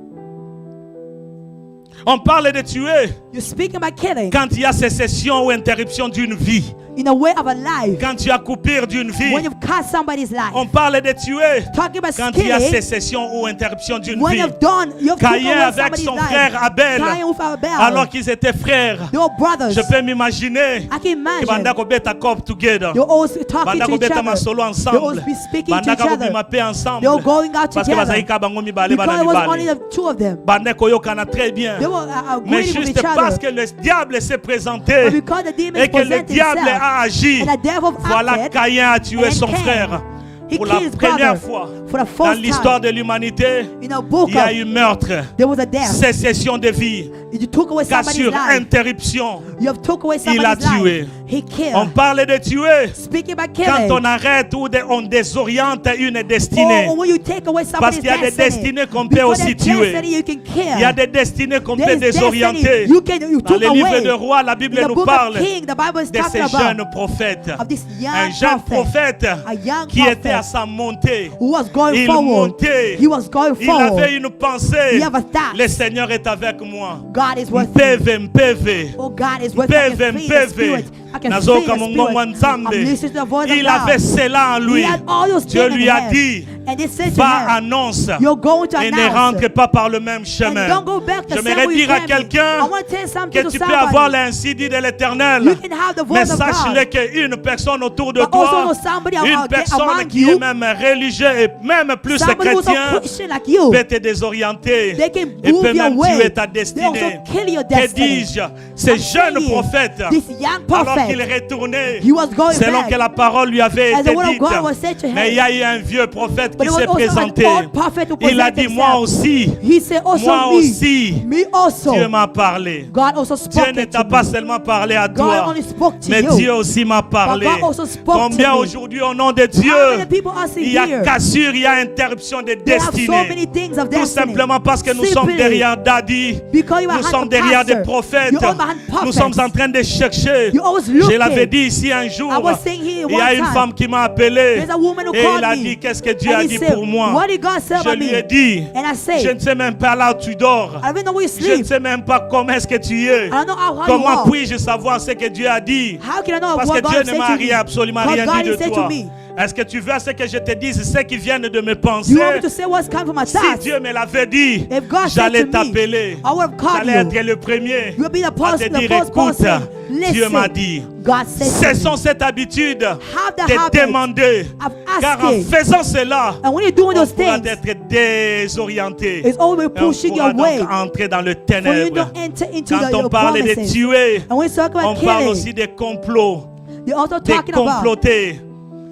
On parle de tuer You're speaking about killing quand il y a sécession ou interruption d'une vie. in a way of a life. Quand tu as coupure d'une vie. When you've cut somebody's life. On parle de tuer Talking about quand il y a killing. sécession ou interruption d'une When vie. you've done, you've taken Caïn away avec somebody's son life. frère Abel, Cain with Abel. alors qu'ils étaient frères. They were brothers. Je peux m'imaginer I can que imagine. banda kobeta cop together. They were always talking Banda to each kobeta other. masolo They ensemble. always be speaking to Banda each other. kobima pe ensemble. They were going out Parce que together. bazaika bango mibale Because bana it was only mibale. the two of them. Banda koyokana très bien. They were Mais agreeing with juste each parce other. que le diable s'est But présenté because the demon et que le presented diable himself, a agi, and the devil voilà acted, Caïn a tué and son Cain, frère. he Pour la killed his première brother. fois For the dans first l'histoire time de l'humanité, in a book il y a of, eu meurtre, there was a death. sécession de vie, You took away somebody's cassure, life. interruption. You have took away Il a somebody's tué. life. He killed. On parle de tuer Speaking about quand killing. on arrête ou on désoriente une destinée. Or when you take away Parce somebody's qu'il y a des destiny. destinées qu'on peut Because aussi that tuer. destiny you can kill. Il y a des destinées qu'on peut There is désorienter. destiny you Dans took les livres away. de rois, la Bible In the nous book parle of King, the Bible is de ces talking jeunes about prophètes. of this young Un jeune prophète a young qui était à prophet sa montée. who was going Il forward. montait. He was going Il forward. avait une pensée. He have a thought. Le Seigneur est avec moi. God is with me. Mpeve. Oh, God is with me. I can feel the spirit. I can feel the spirit. I'm listening to the voice of Il avait God. cela en He lui. had all those Dieu things lui in a him. dit, And they said to va, him, annonce you're going to et ne announce rentre pas par le même and chemin. don't go back the same J'aimerais way dire you à came. quelqu'un I want to tell something que to tu peux avoir somebody. l'incendie de l'Éternel. You can have the Mais voice of sache-le God. qu'une personne autour de But also toi, know somebody une out there personne among qui you, est même religieux et même plus somebody who's a chrétien, Christian like you, peut te désorienter they can et move peut your même way. tuer ta They also destinée. kill your Que destiny. dis-je? Ce I'm jeune saying, prophète, this young alors qu'il prophet, retournait, he was going selon back que la parole lui avait as the été word of dite, God was said to him. mais il y a eu un vieux prophète But qui it was s'est also présenté. an old prophet who Il a presented dit, moi himself. aussi, He said also moi me. aussi, Me also. Dieu m'a parlé. God also Dieu spoke ne to t'a me. pas seulement parlé à God toi, only spoke to mais you. Dieu aussi m'a parlé. But God also spoke Combien to me. aujourd'hui au nom de Dieu, How many people are il y a here? cassure, il y a interruption de They have so destinée. many things of Tout destiny. simplement parce que nous sommes Simply derrière Daddy. because you are Nous behind sommes the derrière des pastor. prophètes. You're all behind Nous prophets. sommes en train de chercher. You're always Je looking. l'avais dit ici un jour. I was saying here Il y a one une time. femme qui m'a appelé. There's a woman who Et called il a me. dit qu'est-ce que Dieu And a he dit said, pour moi. what did God say Je about lui me? ai dit, And I je said, ne sais même pas là où tu dors. I don't even know where you Je ne sleep. sais même pas comment est-ce que tu es. I don't know how you Comment are. puis-je savoir ce que Dieu a dit? How can I know Parce what que God Dieu said ne m'a to me? rien, absolument Because rien God dit de said to toi. me. Est-ce que tu veux à ce que je te dise ce qui vient de mes pensées? You want me to say what's coming from my Si thoughts? Dieu me l'avait dit, If God said j'allais to me, t'appeler. I would have called J'allais you. être le premier You'll be the à first, te the dire, first écoute, person. Dieu Listen. m'a dit. God said to me. Cessons cette habitude the de habit demander. of Car en asking. faisant cela, And when you're doing on those pourra things, être désorienté. it's always Et on pushing pourra your way donc entrer dans le for you ténèbre. to enter into Quand on your parle de promises. tuer, And when you talk on about parle killing, aussi des complots, they're also de talking about comploter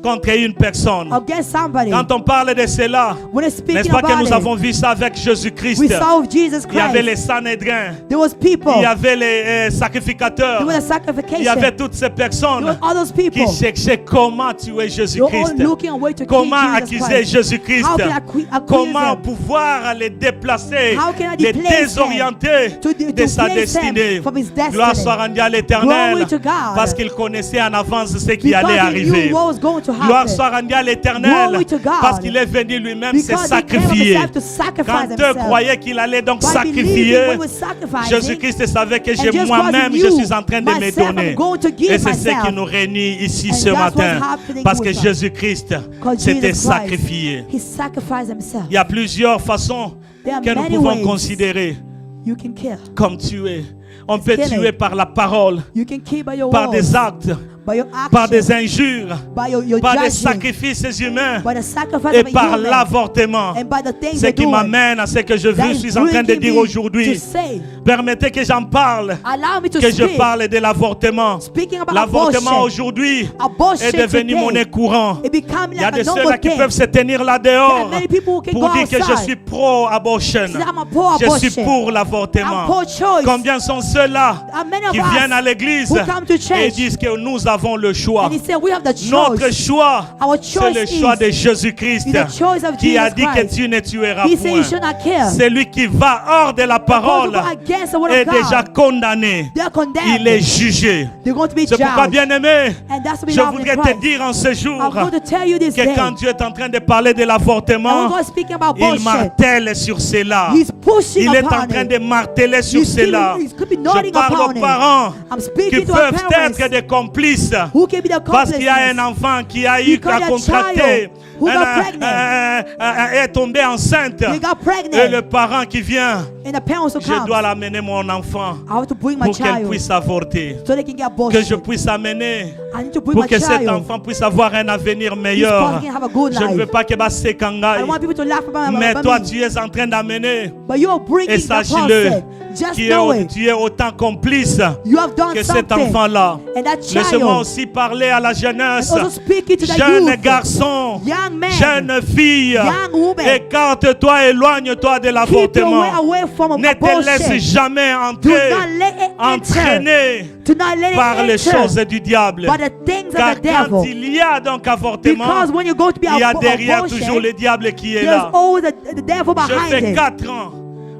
contre une personne. against somebody. Quand on parle de cela, When they're n'est-ce speaking pas que about nous it, avons vu ça avec Jésus-Christ? we saw with Jesus Il y avait Christ. les Sanhédrins, There was people. il y avait les sacrificateurs, There was a il sacrification. y avait toutes ces There personnes was all those people. qui cherchaient comment tuer They were all Jésus-Christ, looking a way to kill comment Jesus accuser Christ. Jésus-Christ, How can I accuse comment them? pouvoir les déplacer, How can I les deplace désorienter to de sa place them destinée. from his destiny? Gloire soit rendue à l'Éternel, Glory to God. parce qu'il connaissait en avance ce qui Because allait he arriver. knew what was going to happen. Gloire soit rendue à l'Éternel, Glory to God. parce qu'il est venu lui-même se Because he came of sacrifier. himself to sacrifice Quand eux himself. croyaient qu'il allait donc By sacrifier, believing when he was sacrificing, Jésus-Christ savait que and Jesus moi-même, Christ je knew suis en train de me myself, I'm donner. going to give Et c'est ce myself. qui nous réunit ici And ce that's matin. what's happening Parce que with us. Jésus-Christ Because s'était Jesus Christ, sacrifié. he sacrificed himself. Il y a plusieurs façons There are que nous many pouvons ways considérer You can kill. comme tuer. On peut killing. tuer par la parole, You can kill by your par words, des actes, by your actions, par des injures, by your par des judging, sacrifices humains by the sacrifice et of a par human, l'avortement. and by the things Ce they're qui doing. m'amène à ce que je That is suis en train de bringing dire me aujourd'hui. to say, Permettez que j'en parle, allow me to que je speak. parle de l'avortement. Speaking about L'avortement abortion. aujourd'hui Abortion est devenu today, monnaie courante. it become Il y a like de a ceux-là normal qui thing. peuvent se tenir là There dehors are many people who can pour go dire que je outside. suis pro-abortion. Say, I'm a pro Je suis abortion. pour I'm l'avortement. pro-choice. Combien sont ceux-là How many of qui us viennent à l'église who come to et church disent que nous avons le choix? and he said we have the Notre choice. choix, Our c'est choice le choix is de Jésus-Christ is the choice of qui a Jesus dit que Christ. tu ne tueras He said you point. should not kill. Celui qui va hors de la parole Those who go against the word est of déjà God, condamné. they are condemned. Il est jugé. They're going to be C'est pourquoi, judged. bien-aimé, And that's what we je love in voudrais te Christ. dire en ce jour I'm going to tell you this que day. quand Dieu est en train de parler de And l'avortement, when God is speaking about il abortion, martèle sur cela. He's pushing Il est en upon train it. de marteler sur He's cela. he's could be Je nodding parle upon aux it. parents I'm qui speaking to our peuvent parents être des complices who can be the parce qu'il y a un accomplices. enfant qui a eu Because à a contracter, child who got pregnant. est tombé enceinte. They got Et pregnant. le parent qui vient, And the parents who je come. dois l'amener mon enfant I have to bring my pour qu'elle child puisse avorter. so they can get Que je abortion. puisse amener I need to bring pour my que cet child. enfant puisse avoir un avenir This meilleur. person can have a good Je ne veux life. pas que I Basekangai, don't want people to laugh about mais toi me. tu es en train d'amener. But you are Et bringing the sache-le, person. Just know it. tu es autant complice You have done que cet something. enfant-là. And that Laisse-moi child. aussi parler à la jeunesse. And also speaking to the Jeune youth. garçon, Young men, jeune fille, young woman, écarte-toi, éloigne-toi de keep your l'avortement. way away from Ne te laisse abortion. jamais Do entrer, not let it enter. entraîner Do not let par it les enter choses du diable. by the things Car of the quand devil. il y a donc avortement, Because when you go to be il y a derrière toujours abortion, le diable qui est there's là. always the devil Je behind fais it. 4 ans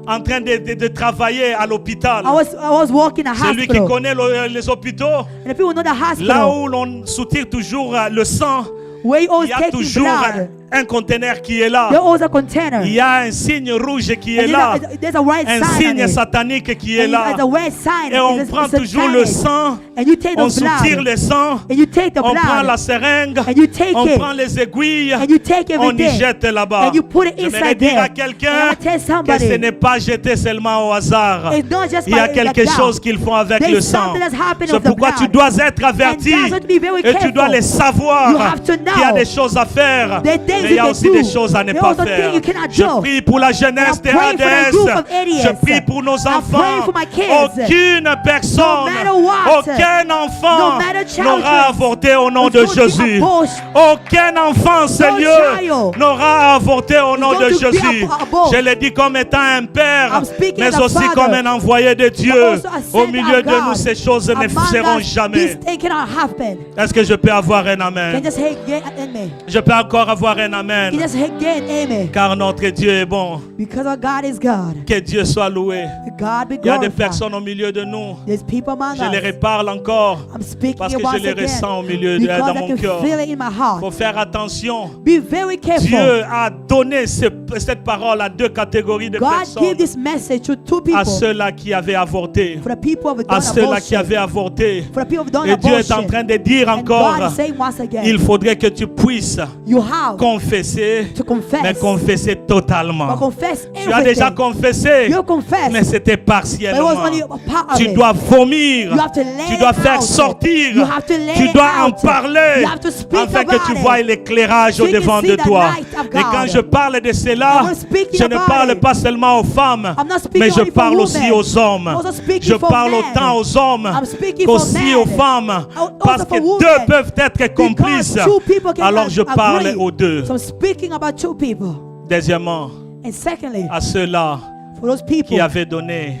en train de travailler à l'hôpital. I was working in a Celui qui hospital. connaît les hôpitaux, And if people know the là hospital, où l'on soutire toujours le sang, where you il always y a taking toujours blood, un conteneur qui est là. there's always a container. Il y a un signe rouge qui And est là. there's a red Un sign on signe it. satanique qui est And là. there's a red sign. Et on It's prend a toujours le satanic. sang, And you take on the soutire blood. le sang, And you take the on prend la blood. seringue, And you take on it. prend les aiguilles, And you take on y everything. jette là-bas. And you put it J'aimerais inside dire there. à quelqu'un And I tell que ce somebody, n'est pas jeté seulement au hasard. it's not just Il y a by quelque like that. chose qu'ils font avec There's le sang. something that's happening C'est with the pourquoi tu blood. dois être averti And that's what be very et tu dois careful. les savoir You have to know. qu'il y a des choses à faire, There are things mais il y a you aussi can des do. choses à ne There pas are also faire. things you cannot Je do. prie pour la jeunesse And des I pray for the ADS. group of idiots. Je prie pour nos I enfants. pray for my kids. Aucune personne, No matter what. aucun enfant No matter children. n'aura avorté au nom It's de going to be Jésus. abortion. Aucun enfant, Seigneur, child n'aura avorté au nom de going to be Jésus. aborted. Je le dis comme étant un père, I'm speaking mais as a aussi father. comme un envoyé de Dieu. Also a Au sent milieu of de God. nous, ces choses ne Among seront us, jamais. These things cannot happen. Est-ce que je peux avoir un Can amen? just get in me. Je peux encore avoir un Can amen. just get in me. Car notre Dieu est bon. Because our God is God. Que Dieu soit loué. God be Il y a des glorified. personnes au milieu de nous. There's people among Je les us. reparle encore I'm speaking parce que once je les again ressens au milieu because dans I mon can cœur. feel it in my Il heart. faut faire attention. Be very careful. Dieu a donné cette parole à 2 catégories de God personnes. gave this message to two À people. ceux-là qui avaient avorté. For the people who have À done ceux-là qui abortion. avaient avorté. For the people who have done Et Dieu est en abortion. train de dire And encore, God is saying once again, il faudrait que tu puisses you have confesser, to confess. mais confesser But totalement. confess Tu as déjà everything. confessé, You confess. mais c'était But it partiellement. was only a part of Tu it. dois vomir, You have to let tu dois it faire out. sortir, You have to let tu it dois en out. parler You have to speak afin que tu about vois it. l'éclairage So you can au-devant see de the toi. light of Et quand God. je parle de cela, And we're speaking je ne about parle it. pas seulement aux femmes, I'm not speaking mais je only for parle aussi women. aux hommes. I'm also speaking Je for parle men. autant aux hommes I'm speaking for qu'aussi men. aux femmes, Also parce for que women. deux peuvent être complices. Because two people can Alors je parle agree. aux deux. So I'm speaking about two people. Deuxièmement, And secondly, à ceux-là for those people qui avaient donné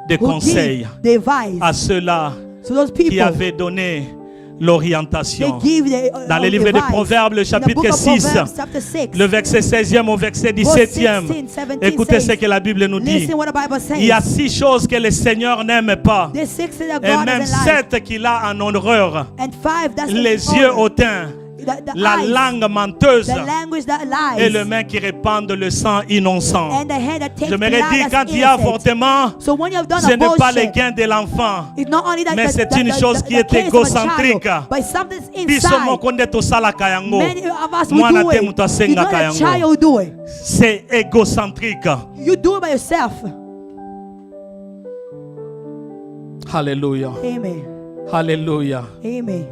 des who conseils, give advice, à ceux-là so those qui people avaient donné they l'orientation. give the, Dans le livre de advice. Proverbes, le In the chapitre book of 6, Proverbs, chapter 6, le verset 16e au verset verse 17e. 16, 17 Écoutez ce says, que la Bible nous dit. listen what the Bible says. Il y a 6 choses que le Seigneur n'aime pas, There's 6 that et God même doesn't like. 7 qu'il a en horreur. And 5 that's Les his yeux honor. hautains, The la eyes, langue menteuse the language that lies, et les mains qui répandent le sang innocent. and the hand that takes Je me blood redis, that's quand il y a innocent. avortement, So when you have done ce n'est pas le abortion, gain de l'enfant. it's not only that Mais c'est une the chose qui est case of a child, égocentrique. but something's Biso inside. moko nde tosalaka yango. Many of us will Mwana do te it. moto It's asengaka not a yango. child who do it. C'est égocentrique. You do it by yourself. Alléluia. Amen. Alléluia. Amen.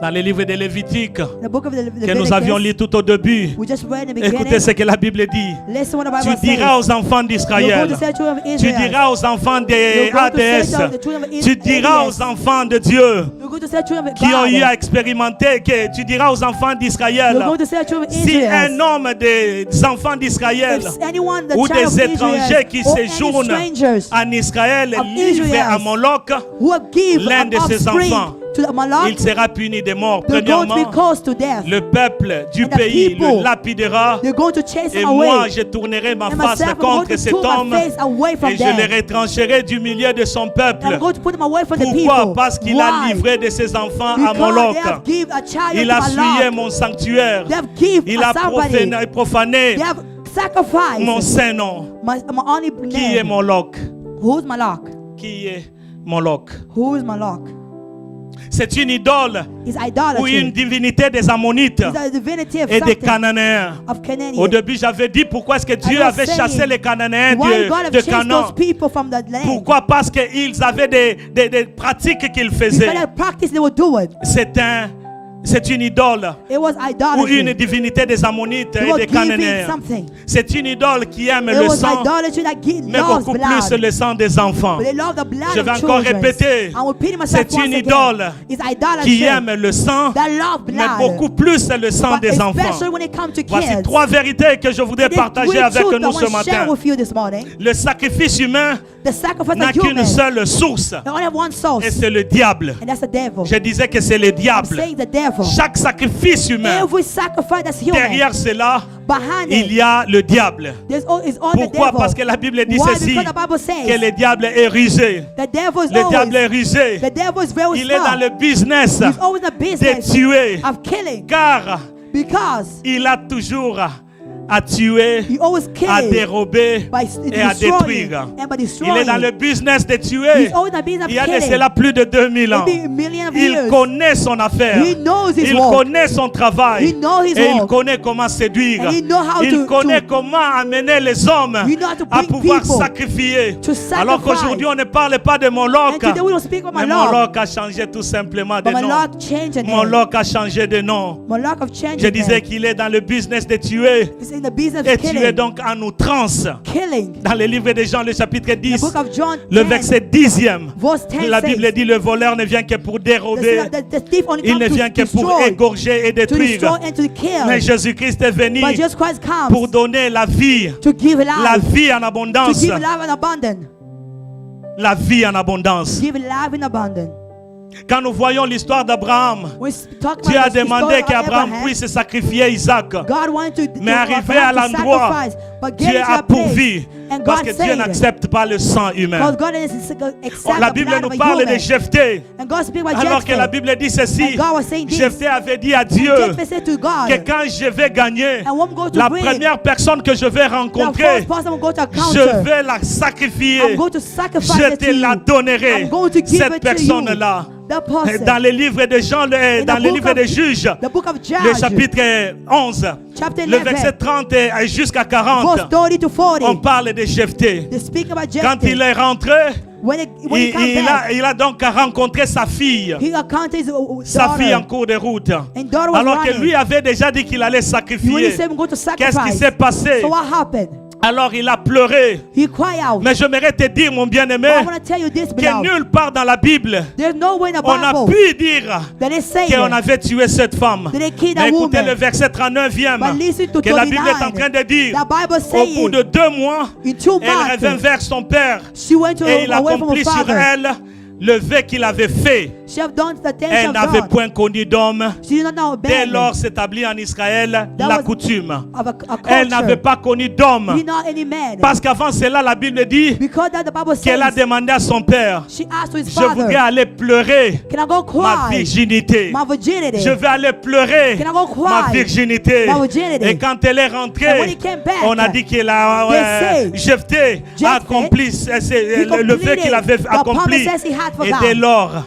Dans le livre de Lévitique The book of the que nous avions lu tout au début, we just read in the écoutez beginning. ce que la Bible dit. Listen what the Tu Bible diras says. aux enfants You're d'Israël, going to say to children of tu Israel. diras aux enfants des You're going to say to ADS, the children of tu diras ADS. aux enfants de Dieu You're going to say to children of qui ont eu God. à expérimenter, que tu diras aux enfants d'Israël, You're going to say to children of si Israel. un homme des enfants d'Israël If anyone, the ou child des of étrangers Israel, qui or any séjournent strangers en Israël of livrent Israel à Moloch, who have give l'un an de ses offspring enfants, to the Moloch, il sera puni de mort. they're going to be Premièrement, caused to death. le peuple du And the pays people, le lapidera. They're going to chase Et him moi, away. je tournerai ma And face myself, I'm going contre to cet turn homme my face away from et je le them. retrancherai du milieu de son And peuple. I'm going to put him away from the Pourquoi? people. Parce qu'il a Why? livré de ses enfants à Because Moloch. they have give a child Il to a souillé Moloch. mon sanctuaire. They have give Il a a somebody. profané They have sacrificed mon saint nom. my only Qui est name. Moloch? Who's Moloch? Qui est Moloch? Who's Moloch? C'est une idole It's ou idolatry. une divinité des Ammonites It's a divinity of et des something Cananéens. of Canaan. Au début, j'avais dit pourquoi est-ce que Dieu was avait saying, chassé les Cananéens Why God have de chased Canaan. those people from that land? Pourquoi? Parce qu'ils avaient des pratiques qu'ils Because faisaient. that practice they were doing. C'est une idole It was ou idolatry. une divinité des Ammonites They et were des giving Cananéens. something. C'est une idole qui aime It le was sang, idolatry that mais loves beaucoup plus blood. le sang des enfants. But they love the blood Je vais of encore children. répéter, I'm repeating myself c'est once une again. idole It's idolatry qui aime le sang, that love mais blood. beaucoup plus le sang But des enfants. especially when it comes to Voici kids. 3 vérités que je voudrais There's partager three avec truths I nous want ce to share matin. with you this morning. Le sacrifice humain The sacrifice n'a of qu'une human. seule source, They only have one source, et c'est le diable. and that's the devil. Je disais que c'est le I'm diable. saying the devil. Chaque sacrifice humain, Every sacrifice that's human, derrière cela, behind il it, y a le diable. is all the Pourquoi? devil. Parce que la Bible dit Why? ceci, Because the Bible que says le diable est rusé. the devil is Le diable est always, rusé. the devil is very Il est dans smart. le business He's always in the de business tuer, of killing, car because il a toujours à tuer, he always à kills dérober by et à destroying détruire. and by Il destroying. est dans le business de He's tuer. always in the business Il y a of de killing. cela plus de 2000 ans. Maybe a million of Il years. connaît son affaire. He knows his Il work. connaît son travail. He knows his Et il work. connaît comment séduire. And he know how Il to- connaît to- comment amener les hommes He know how to à bring pouvoir people sacrifier. to sacrifice. Alors qu'aujourd'hui, on ne parle pas de Moloch. And today we don't speak of Mais Moloch. Moloch a changé tout simplement de But nom. Moloch changed the name. Moloch a changé de nom. Moloch of changed Je the disais name. qu'il est dans le business de tuer. He's in the business Et of tuer killing. donc en outrance. Killing. Dans le livre de Jean, le chapitre The 10, book of John le 10, verset 10e. verse 10 La Bible says, dit le voleur ne vient que pour dérober. the thief only Il comes ne vient to que pour destroy, égorger et to destroy détruire. and to kill. Mais Jésus-Christ est venu But Jesus Christ comes pour donner la vie. to give La life, vie en to abondance. give life in abundance. La vie en abondance. Give life in abundance. Quand nous voyons l'histoire d'Abraham, We talk Dieu a about the demandé story of qu'Abraham Abraham. puisse sacrifier Isaac. God wanted to, Mais arrivé Abraham à to l'endroit, sacrifice, but Dieu getting to a that place, pourvu. and Parce God que Dieu said, n'accepte pas le sang humain. because God doesn't accept La the Bible blood nous of a parle de human. Jephthé. And God speaks about Alors que la Jephthah. Bible dit ceci. And God was saying this. Jephthé avait dit à And Dieu Jephthah said to God, que quand je vais gagner, and when I'm going to la bring, première personne que je vais the rencontrer, first person I'm going to encounter, je vais la sacrifier. I'm going to sacrifice Je it te to you. la donnerai. I'm going to give Cette it to you. personne-là. That person. Dans le livre de Jean, In dans the le book livre of- des Juges, The book of le Judges, chapitre 11, chapter le 11, verset 30 jusqu'à verse 40, 30 to 40. on parle de Jephthé. They speak about Quand il Jephthah. est rentré, When he come back, il a donc rencontré sa fille. he encountered his Sa fille en daughter. cours de route. And daughter was Alors que running. lui avait déjà dit qu'il allait When he sacrifier. said, I'm going to Qu'est-ce qui sacrifice. s'est passé? So what happened? Alors il a pleuré. He cried out. Mais j'aimerais te dire, mon bien-aimé, But I want to tell you this, que beloved. nulle part dans la Bible, There's no way in the on a Bible pu dire that they say qu'on it. avait tué cette femme. That they killed Mais a écoutez le woman. verset 39e, But listen to que la Bible est en 39. train de dire. The Bible Au saying, bout de 2 mois, in 2 elle revint months, vers son père she went to et il away from accomplit her sur father. elle le vœu qu'il avait fait. She have done the things she Elle have n'avait done. point connu d'homme. She did not know Dès Ben lors s'établit en Israël That la was coutume. of a Elle n'avait culture. pas connu d'homme. He not any man. Parce qu'avant cela, la Bible dit Because that the Bible qu'elle a says, demandé à son père, she asked his je voudrais father, aller pleurer can I go ma cry virginité. my virginity? Je vais aller pleurer Can I go cry ma virginité. my virginity? Et quand elle est And when rentrée, he came back, on a dit qu'il a they say, Jephthé a Jephthah, accompli le fait qu'il avait the accompli. promises he had for Et God. dès lors,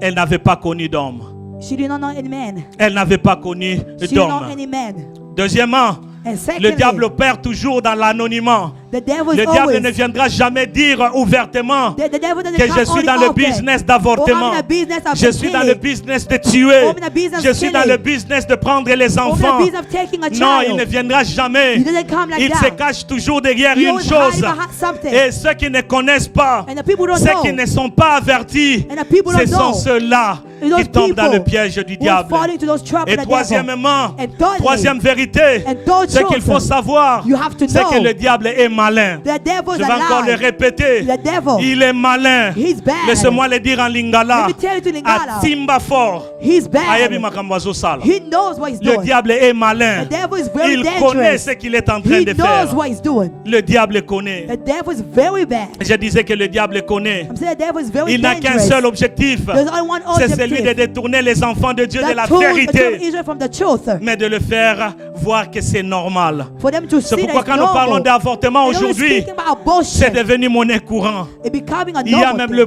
elle n'avait pas connu d'homme. She did not know any man. Elle n'avait pas connu She did not know d'homme. any man. Deuxièmement, And secondly, le diable opère toujours dans l'anonymat. the devil is Le diable always, ne viendra jamais dire ouvertement the devil doesn't que come je suis only dans le open. business d'avortement. I'm in the business of Je suis dans le killing. business de tuer. I'm in the business Je of suis dans killing. le business de prendre les I'm in enfants. the business of taking a Non, il child. ne viendra jamais. He doesn't come like Il that. se cache toujours derrière He une always chose. hide behind something. Et ceux qui ne connaissent pas, And the people don't ceux know. qui ne sont pas avertis, And the people ce don't sont know. ceux-là And those qui tombent dans people le piège du who diable. fall into those traps Et of the devil. troisièmement, And thirdly, troisième vérité, and third ce qu'il truth, faut savoir, you have to c'est que know le diable est malin. the devil Je is vais encore le alive. répéter. The devil, Il est malin. he's bad. Laissez-moi le dire en lingala. Let me tell you to Lingala. À Timba fort. He's Ayebi bad. makambo azosala. He knows what he's Le doing. diable est malin. The devil is very Il connaît dangerous. ce qu'il est en train He de faire. knows what he's doing. Le diable connaît. The devil is very bad. Je disais que le diable connaît. I'm saying the devil is very Il n'a qu'un dangerous. seul objectif. There's only one C'est celui de objective. détourner les enfants de Dieu de la The children vérité, of Israel from the truth. mais de le faire voir que c'est normal. For them to C'est see pourquoi that quand it's nous parlons normal. d'avortement And when we're aujourd'hui, speaking about c'est abortion, devenu monnaie courante. it becoming a Il y a normal même thing. le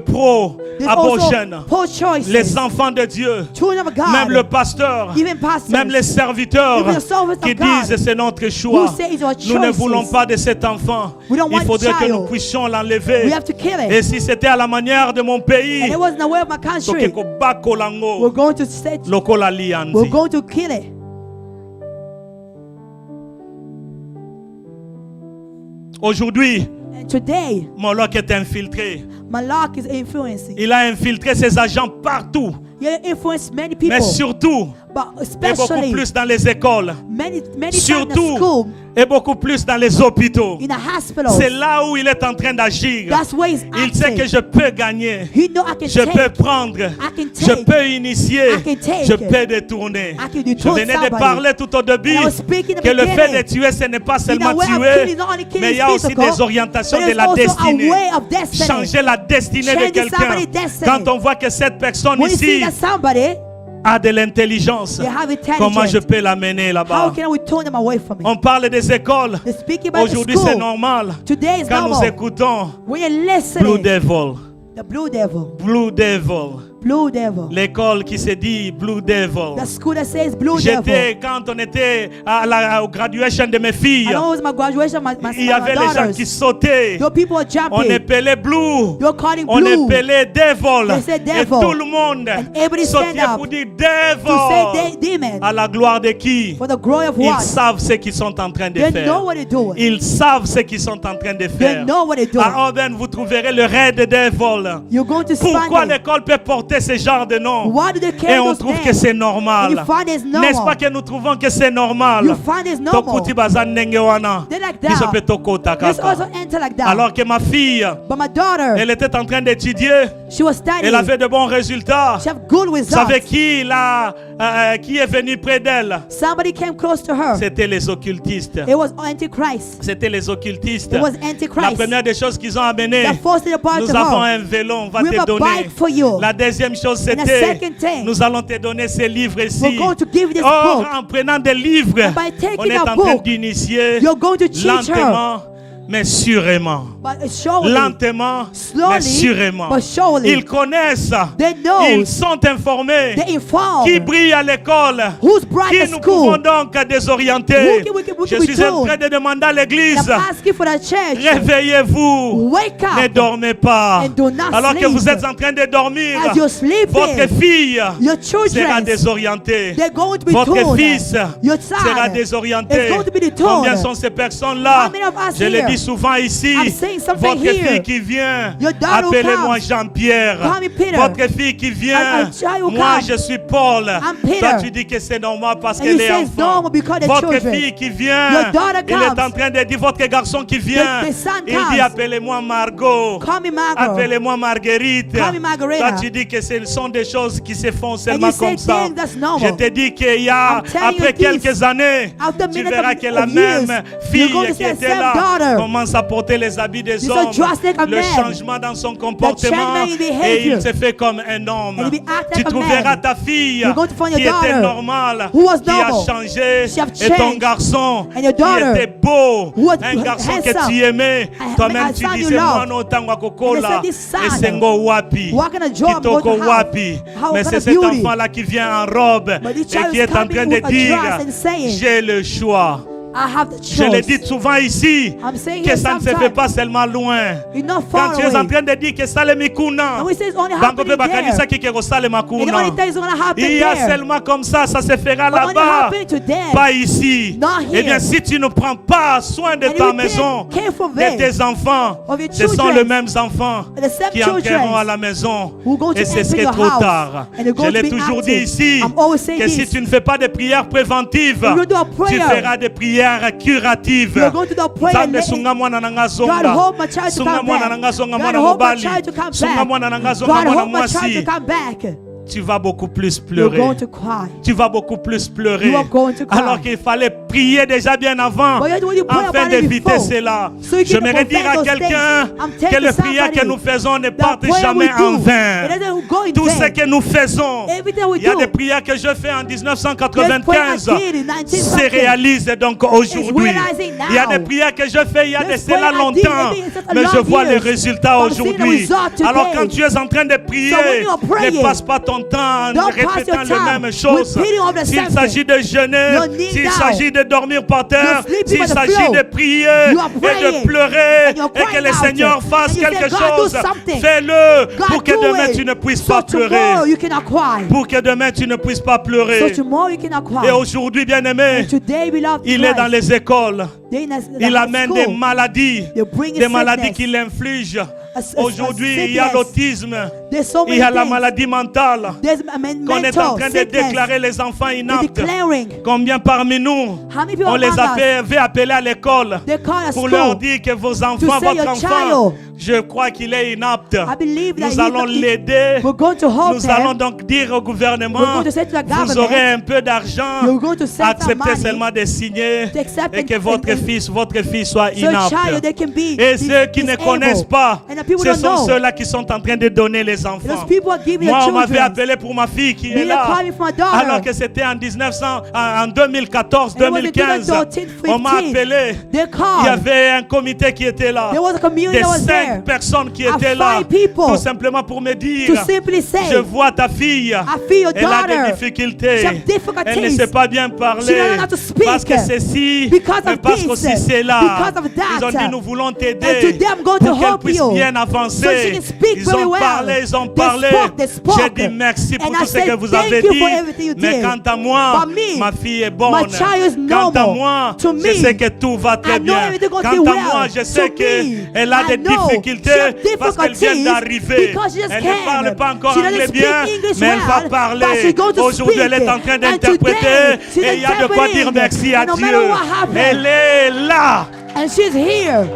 There's also pro-abortion, pro-choices. les enfants de Dieu, Children of God, même le pasteur, even pastors, même les serviteurs even the servants qui of God, disent c'est notre choix. who say it's our Nous ne choices. voulons pas de cet enfant. We don't Il want faudrait que child. nous puissions l'enlever. We have to kill it. Et si c'était à la manière de mon And pays, it wasn't the way of my country. We're going to set, lokola we're liandi. going to kill it. Aujourd'hui, And today, Moloch est infiltré. Malak is influencing. Il a infiltré ses agents partout, He influenced many people, mais surtout but et beaucoup especially plus dans les écoles, many times in surtout school, et beaucoup plus dans les hôpitaux. in a hospital. C'est là où il est en train d'agir. That's where he's Il sait que acting. je peux gagner, He know I can je peux take. prendre, can je take. peux initier, I can take. je peux détourner. I can Je dethrone venais de somebody. parler tout au début And I was speaking in the que le fait de beginning. tuer, ce n'est pas In seulement a way of tuer, killing, not only killing mais il y a aussi physical, des orientations but de there's la also destinée. a way of destiny. Changer la destinée de Changing quelqu'un. somebody's destiny. Quand on voit que cette personne When you see ici that somebody, a de l'intelligence, they have intelligence, comment je peux l'amener how là-bas? can we turn them away from it? On parle des écoles. They're speaking about the Aujourd'hui, c'est school. normal. Today is Quand nous normal. écoutons When you're Blue listening, Devil, the blue devil, Blue Devil, blue devil, l'école qui se dit Blue Devil. the school that says blue devil. J'étais, quand on était au graduation de mes filles, I know it was my graduation, my il y avait les gens daughters. qui sautaient. Your people are On jumping. appelait Blue. You're calling On blue. appelait Devil. They said Et devil. tout le monde And everybody stand sautait up pour dire to say Devil. demon À la gloire de qui? for the glory of Ils what? savent ce qu'ils sont en train de They faire. know what they're doing. Ils savent ce qu'ils sont en train de They faire. know what they're doing. À Auburn, vous trouverez le Red Devil. You're going to Pourquoi find it. l'école peut porter ce genre de nom? Why do they Et carry on those trouve names? que c'est And you normal. find it's N'est-ce pas normal. que nous trouvons que c'est normal? You find it's normal. Tokuti baza ndenge wana. They're like Biso that. pe tokota Let's kaka. also enter like that. Alors que ma fille, But my daughter, elle était en train d'étudier. she was studying. Elle avait de bons résultats. She have good Vous savez results. qui est venu près d'elle? Somebody came close to her. C'était les occultistes. It was Antichrist. C'était les occultistes. It was La Antichrist. première des choses qu'ils ont amené, The first thing about nous to avons her. un vélo, on va We te have a donner. bike for you. La deuxième chose, And the c'était, second thing, nous allons te donner ces livres ici. we're going to give you this Or, book. en prenant des livres, And by taking on est a en train book, d'initier You're going to teach her. lentement, mais sûrement. But surely, Lentement, mais slowly, sûrement. but surely, Ils connaissent, they know, ils sont informés. they inform Qui brille à l'école? who's bright Qui at nous pouvons school. donc désorienter? Who Je can we suis en tune? train de demander à And l'église, I'm asking for the church. réveillez-vous, Wake ne up dormez pas. and do not Alors que sleep. vous êtes en train de dormir, As you're sleeping. votre fille Your sera children, désorientée. they're going to be Votre tuned. fils Your sera son désorienté. is going to be detuned. Combien sont ces personnes-là? How many of us Je le here? dis souvent ici. I'm saying something Votre here. fille qui vient, Your daughter who appelez-moi comes. Jean-Pierre. Call me Peter. Votre fille qui vient, A child who moi comes. je suis Paul. I'm Peter. Toi tu dis que c'est normal parce And qu'elle you est say it's enfant. normal because they're Votre children. fille qui vient, Your daughter il est comes. en train de dire, votre garçon qui vient, The son il comes. dit appelez-moi Margot. Call me Margaret. Appelez-moi Marguerite. Call me Margarita. Toi tu dis que ce sont des choses qui se font seulement you say comme ça. things that's normal. Je te dis qu'il y a, I'm telling après you this. quelques années, After tu minutes verras of que la years, même fille you're going to qui see the était same là daughter. commence à porter les habits des She's hommes. so drastic a Le man. changement dans son comportement changement in behavior. et il se fait comme un homme. And he be act Tu like a trouveras man. ta fille You're going to find your qui était daughter normale, who was qui a normal. changé, She have et ton changed. garçon And your qui daughter était beau, who was un garçon que handsome. tu aimais. Toi-même I tu son you disais love. moi no tango And kokola they said, this son, esengo wapi what kind of job I'm going kitoko to have? wapi. How Mais kind c'est of cet beauty? enfant-là qui vient en robe But this et child qui is est en coming train de with a dire dress and saying, j'ai le choix. I have the Je le dis choice. souvent ici I'm saying que here ça ne se fait sometimes, pas seulement loin. you're not Quand far tu es en away. train de dire que ça le mikuna, And we say it's only bango happening pe bakanisa there. ki ke sale And the only makuna. thing is going to happen Il y a there. seulement comme ça se fera But only là-bas, happen to them. pas ici. Not Eh bien, here. si tu ne prends pas soin de And if ta you maison, take care of de them, tes enfants, of your ce sont children, les mêmes enfants the same qui entreront children à la maison. who go to Et ce enter serait your trop house, tard. and they're going Je l'ai to be toujours dit active. ici I'm always saying que si this. tu ne fais pas de prières préventives, If you do a tu prayer, feras des prières curatives. you're going to do a prayer Nzambe and sunga mwana na nga God zonga. hope my child to Sunga come mwana back. na nga zonga God mwana hope my mobali. child to come Sunga back. mwana na nga zonga God mwana hope my child mwasi. to come back. tu vas beaucoup plus you're pleurer. going to cry. Tu vas beaucoup plus pleurer. You are going to cry. Alors qu'il fallait prier déjà bien avant But when you pray afin about it d'éviter before, cela. so you can J'aimerais dire prevent à those quelqu'un things. I'm telling que les prières somebody que nous faisons ne that partent prayer jamais we do, en vain. it doesn't go in Tout ce vain. que nous faisons, Everything we il y a do, des prières que je fais en this 1995 prayer I did in 19 se something réalisent donc aujourd'hui. realizing now. Il y a des prières que je fais il y a de This cela prayer I did longtemps, maybe it's a mais je long vois les years, résultats but I'm seeing the aujourd'hui. result today. Alors quand tu es en train de prier, So when you are praying, ne passe pas ton temps en don't pass répétant your les time mêmes choses. repeating all the S'il same s'agit de jeûner, You're kneeling s'il down. s'agit de dormir par terre, You're sleeping s'il by the s'agit floor. de prier You are et de praying. pleurer And you're et que crying le out. Seigneur fasse And you quelque say, God, do chose, something. fais-le God, pour que do demain it. tu ne puisses So pas tomorrow pleurer. you cannot cry. Pour que demain tu ne puisses pas pleurer. So tomorrow you cannot cry. Et aujourd'hui, bien-aimé, And today, beloved il est dans Christ, les écoles. they're in the Il high amène school. des maladies, They bring des maladies sickness. qu'il inflige. A Aujourd'hui, il y a sickness. l'autisme, There's so il many y a la things. maladie mentale. There's a Qu'on est en mental train de sickness. déclarer les enfants They're inaptes. declaring. Combien parmi nous, How many people on les among us, avait appelés à l'école they call us pour school leur dire que vos enfants, to say votre your enfant, child, je crois qu'il est inapte. I believe that Nous allons l'aider. we're going to help Nous allons them. donc dire au We're gouvernement, going to say to the vous government, aurez un peu d'argent, you're going to send some acceptez money seulement de signer to accept et que and- votre and- fils, votre fille soit So a child, inapte. they can be Et ceux qui ne disabled. connaissent pas, And the people ce don't sont know. ceux-là qui sont en train de donner les Those enfants. people are giving Moi, the on m'avait children. appelé pour ma fille qui est They là. call me for my daughter. Alors que c'était en 2014, And it was in 2015. 2014, On m'a 15. appelé. They Il y called. avait un comité qui était là. There was a community Des that was 5 there. personnes qui Of étaient là. 5 people. Tout simplement pour me dire, To simply say, je vois ta fille. I feel your Elle a daughter. des difficultés. She has difficulties. Elle ne sait pas bien She parler. doesn't know how to speak. Parce que ceci, Because mais of parce this. qu'aussi c'est là. Because of that. Ils ont dit, nous voulons And t'aider today I'm going to pour qu'elle help puisse you. bien So avancer. she can speak Ils very ont well. parlé, ils ont They parlé. spoke. J'ai dit merci pour And tout I ce said, que vous thank avez you dit. for everything you Mais did. quant à moi, But me, ma fille est bonne. my child is Quant à normal. moi, To je me, sais que tout va très I know bien. everything goes Quant à well. moi, je sais To me, qu'elle a I des know difficultés she has parce qu'elle vient difficulties d'arriver. because she just Elle ne came. parle pas encore She doesn't anglais speak bien, English mais elle va well, but parler. she's going to Aujourd'hui, elle est en train speak. And d'interpréter today, she's et il y a de quoi dire interpreting. merci à And no Dieu. matter what happens, Elle est là. And she's here.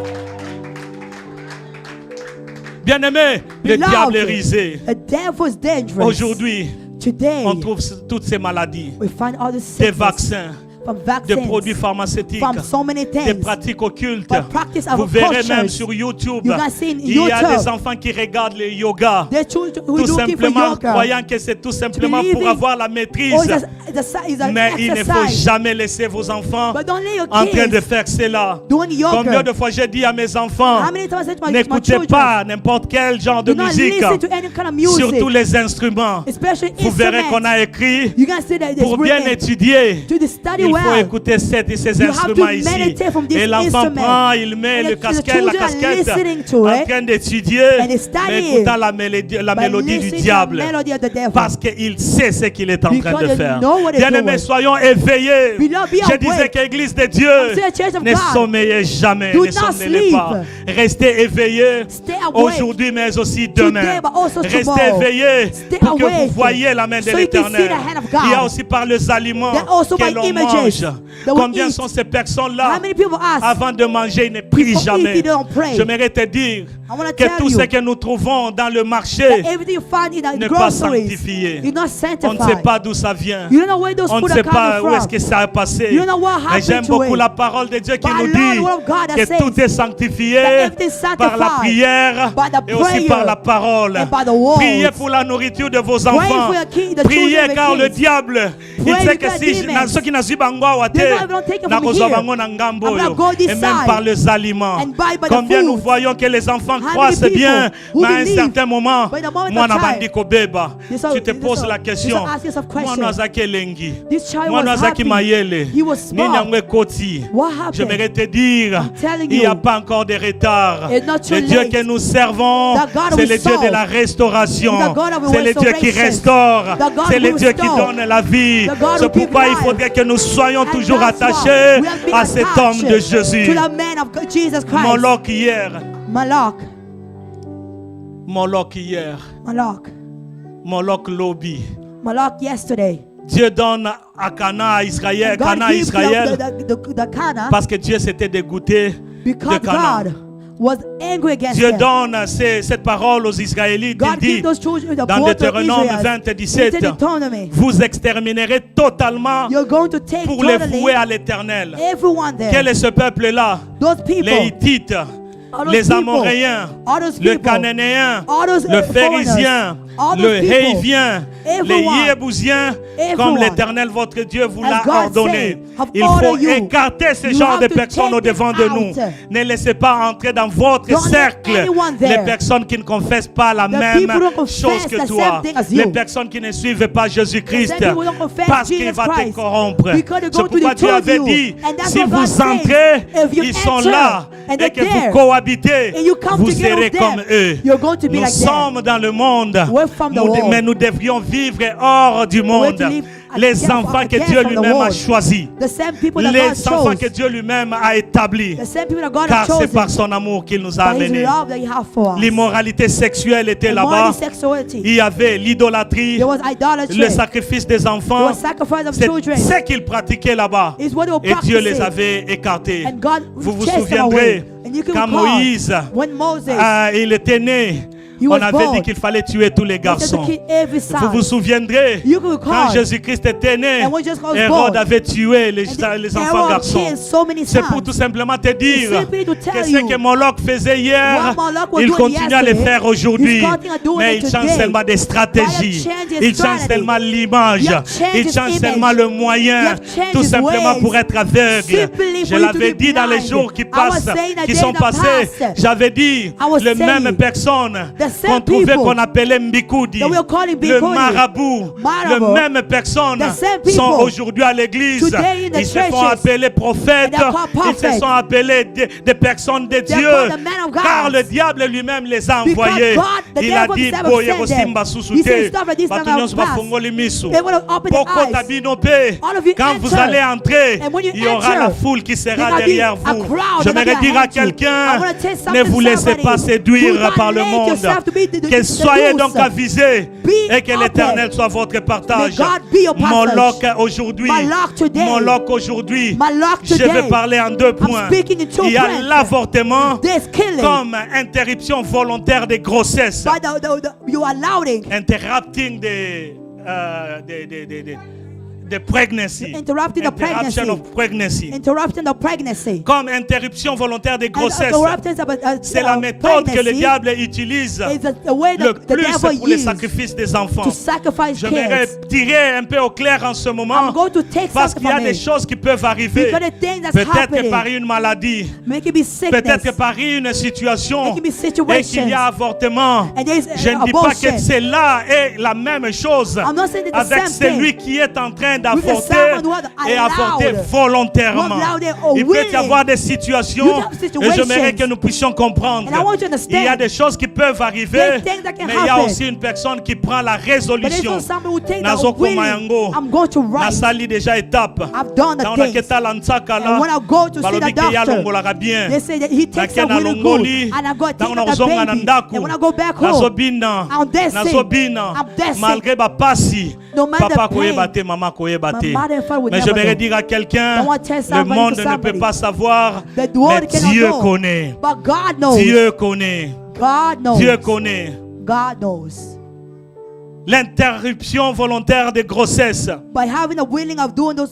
Bien-aimé, le Beloved, diable est risé. The devil is dangerous. Aujourd'hui, Today, on trouve toutes ces maladies, we find all the des sickness vaccins, from des vaccines, produits pharmaceutiques, from so many des things. pratiques occultes. But practice of Vous verrez cultures. même sur YouTube, You can see in il y a YouTube. des enfants qui regardent les yoga. They're children who Tout are looking for simplement yoga. croyant que c'est tout simplement pour believing- avoir la maîtrise. Oh, it's an Mais il ne faut exercise. jamais laisser vos enfants But don't let your en train de kids faire cela. doing yoga. Combien de fois j'ai dit à mes enfants, How many times I said to my n'écoutez children, pas n'importe quel genre de do not musique, listen to any kind of music, surtout les instruments. especially Vous verrez instruments. qu'on a écrit, You can see that it's pour bien written étudier, to the study il faut well. écouter ces You have instruments to ici. meditate from this Et l'enfant instrument. prend, il met And le the casquette, la children are casquette, listening to en it, train d'étudier, and they mais study écoutant it, la mélodie by du listening to the diable. melody of the devil. Parce qu'il sait ce qu'il est en train Because de they faire. know what they're Bien-aimés, doing. soyons éveillés. Beloved, be Je disais awake. que l'Église de Dieu saying the church of ne God. sommeillez jamais, Do ne not sommeillez sleep. pas. Restez éveillés Stay awake. aujourd'hui, mais aussi demain. Today, but also Restez tomorrow. éveillés Stay pour que vous awake. voyez la main de So you can see l'Éternel. the hand of God. Il y a aussi par les aliments Then also que by l'on images mange. that we Combien eat. sont ces personnes-là How many people ask? avant de manger, ils ne prient Before jamais. eating, they don't pray. J'aimerais te dire I wanna que tell tout you ce que nous trouvons dans le marché that everything you find in the n'est pas groceries sanctifié. is not On sanctified. ne sait pas d'où ça vient. You don't know where those On ne food sait are pas coming où est-ce from. que ça a passé. You don't know what Mais j'aime happened to beaucoup it. la parole de Dieu qui But nous I love dit the word of God that que says tout est sanctifié that everything is par la sanctified prière by the et aussi prayer par la parole. and by the words. Priez pour la nourriture de vos Pray enfants. for your kids, the Priez children of car your le kids. diable, il Pray sait que because si demons, ceux qui n'ont pas bango they don't take it from nakozwa here. bango na ngambo I'm gonna yo. go this Et même side par les aliments. and buy by the Combien nous food. voyons que les enfants How croissent many bien, people who mais à un believe certain moment, by the moment moi of na time, bandi kobeba. This all- Tu te this poses all- la this question. all ask yourself Moi question. nazaki elengi. This child Moi was nazaki happy. mayele. He was Ni smart. nango ekoti. What happened? J'aimerais te dire, I'm telling il n'y a you, pas encore de retard. it's not too Le Dieu late. que nous servons, The God c'est we le Dieu de serve. la restauration. The God of C'est le Dieu qui restoration. restaure. The God C'est le who Dieu qui restore. donne la vie. The God C'est who give pourquoi il life. faudrait que nous soyons And toujours that's why attachés we have been à cet attached homme de Jésus. to the man of God, Jesus Christ. Moloch hier. Moloch, Moloch lobby. Moloch yesterday. Dieu donne à Cana à Israël, God Cana à gives Israël, the Cana parce que Dieu s'était dégoûté de because Canaan. God was angry against Dieu them. donne cette parole aux Israélites. God Il dit gave those children the dans blood to Deutéronome Israel. 20 et He 17, said in Deuteronomy, vous exterminerez totalement you're going to take pour les totally vouer à l'Éternel. everyone there. Quel est ce peuple-là? Those people, Les Hittites, all those les people, Amoréens, all those le people, Cananéen, all those le foreigners, Phérisien, all le those people, Hévien, les everyone, Yébousiens, comme everyone, l'Éternel votre Dieu vous as l'a God ordonné. said, have Il faut ordered you. écarter ce You genre have de to personnes take au devant de them nous. out. Ne laissez pas entrer dans votre Don't let cercle anyone les there. personnes qui ne confessent pas la The même people don't confess chose que the toi. same thing as Les you. personnes qui ne suivent pas Jésus-Christ The same people don't confess parce qu'il Jesus va te Christ. corrompre. Because they're C'est going to pourquoi Dieu detour avait you. dit, And that's si what God vous says. entrez, If you ils sont enter, là and et they're que vous there, cohabitez, and you come vous together serez with them, comme eux. you're going to be Nous like them. sommes dans le monde, We're from the world. mais nous devrions vivre hors du monde. to live Les against- enfants que against Dieu from the lui-même a world. choisis. The same people that God Les enfants chose. que Dieu lui-même a établis. The same people that God Car has c'est chosen. par son amour qu'il nous a By His amenés. love that He has for us. L'immoralité sexuelle était là-bas. Immorality, sexuality. Il y avait l'idolâtrie, There was idolatry. le sacrifice des There enfants. was sacrifice of C'est children. ce qu'ils pratiquaient là-bas. It's what they were Et Dieu les practicing. avait écartés. And God Vous vous chased them souviendrez away. And you can quand recall Moïse, when Moses, il était né, he on was avait born, dit qu'il fallait tuer tous les he said to garçons. kill every Vous son. vous souviendrez You can quand recall. Jésus-Christ était né, And when Jesus was Hérode born, avait tué les And enfants Aaron garçons. killed so many C'est sons. pour tout simplement te dire simply to tell que ce you que Moloch faisait hier, what Moloch was il doing continue à le yesterday, faire aujourd'hui. he's continuing to do Mais it il change today. seulement des stratégies. God has changed his Il change strategy. seulement l'image. You have changed Il his change image. seulement le moyen. You have changed Tout his simplement ways. pour être aveugle. Simply Je for you to l'avais be dit dans les blind. jours qui I was passent, saying the qui days sont that passés. passed. J'avais dit, I was les saying mêmes personnes the same qu'on trouvait, people qu'on appelait Mbikoudi, that we are calling le Mbikoudi, marabout, Marabout, les mêmes personnes the same people sont aujourd'hui à l'église. today in the Ils se font churches. appeler prophètes. And they're called Ils se prophets. sont appelés des personnes de They're Dieu. called the men of God. Car le diable lui-même les a Because envoyés. God, the Il a devil dit, himself boye sent them. kosimba He susute. said, "Stop at this Batu time nyonso I'll pass." bafungoli miso. They will open their Poko eyes. tabino pe. All of you Quand vous enter. allez entrer, And when you il y aura enter, la foule qui sera there will be derrière a vous. crowd J'aimerais that will dire à behind you. I quelqu'un, wanna tell ne something vous laissez somebody. pas Do séduire not par le let monde. yourself to be Que soyez donc avisés Be et que open. l'Éternel soit votre partage. May God be your passage. Moloch aujourd'hui. Moloch today. Moloch aujourd'hui. Moloch Je today. vais parler en deux points. speaking in two Il y a points. l'avortement There's killing. comme interruption volontaire des grossesses. By you are allowing Interrupting the pregnancy. Interrupting the pregnancy. Interruption of pregnancy. interrupting the pregnancy. Comme interruption volontaire des grossesses. C'est la méthode pregnancy que le diable utilise is the way le the plus devil pour les uses sacrifices des enfants. to sacrifice J'aimerais kids. tirer un peu au clair en ce moment I'm going to take parce something qu'il y a from des it. choses qui peuvent arriver. Because the thing that's Peut-être que happening, par une maladie, make it be sickness, peut-être que par une situation It can be et situations. qu'il y a avortement. and there's Je ne dis pas abortion. que cela est la même chose I'm not saying that the avec same celui thing. qui est en train With the d'avorter someone who had et avorter allowed, volontairement. who allowed it or Il peut y willing. avoir des situations You have et situations. j'aimerais que nous puissions comprendre. And I want you to understand. Il y a des choses qui peuvent arriver, There are things that can mais il y a happen. aussi une personne qui prend la But there's résolution. also somebody who take Nazo the willing. komayango. I'm going to write. Nasali déjà étape. I've done the Dans things. la ntsaka And là, when I go to see balobi the ke ya doctor, longolaka bien. they say that he takes a Nakena really longoli, good. And I go take ntango the nazonga na baby. ndako, And when I go back home, nazobina, I'm dancing. nazobina, I'm dancing. malgré bapasi, No matter papa the koyeba pain, te, maman koyeba te. my mother and father would Mais never j'aimerais know. dire à quelqu'un, I want to tell le somebody monde to ne peut somebody. pas savoir, The mais world cannot Dieu know. connaît. But God knows. Dieu connaît. God knows. Dieu connaît. God knows. L'interruption volontaire de grossesse, By having a willing of doing those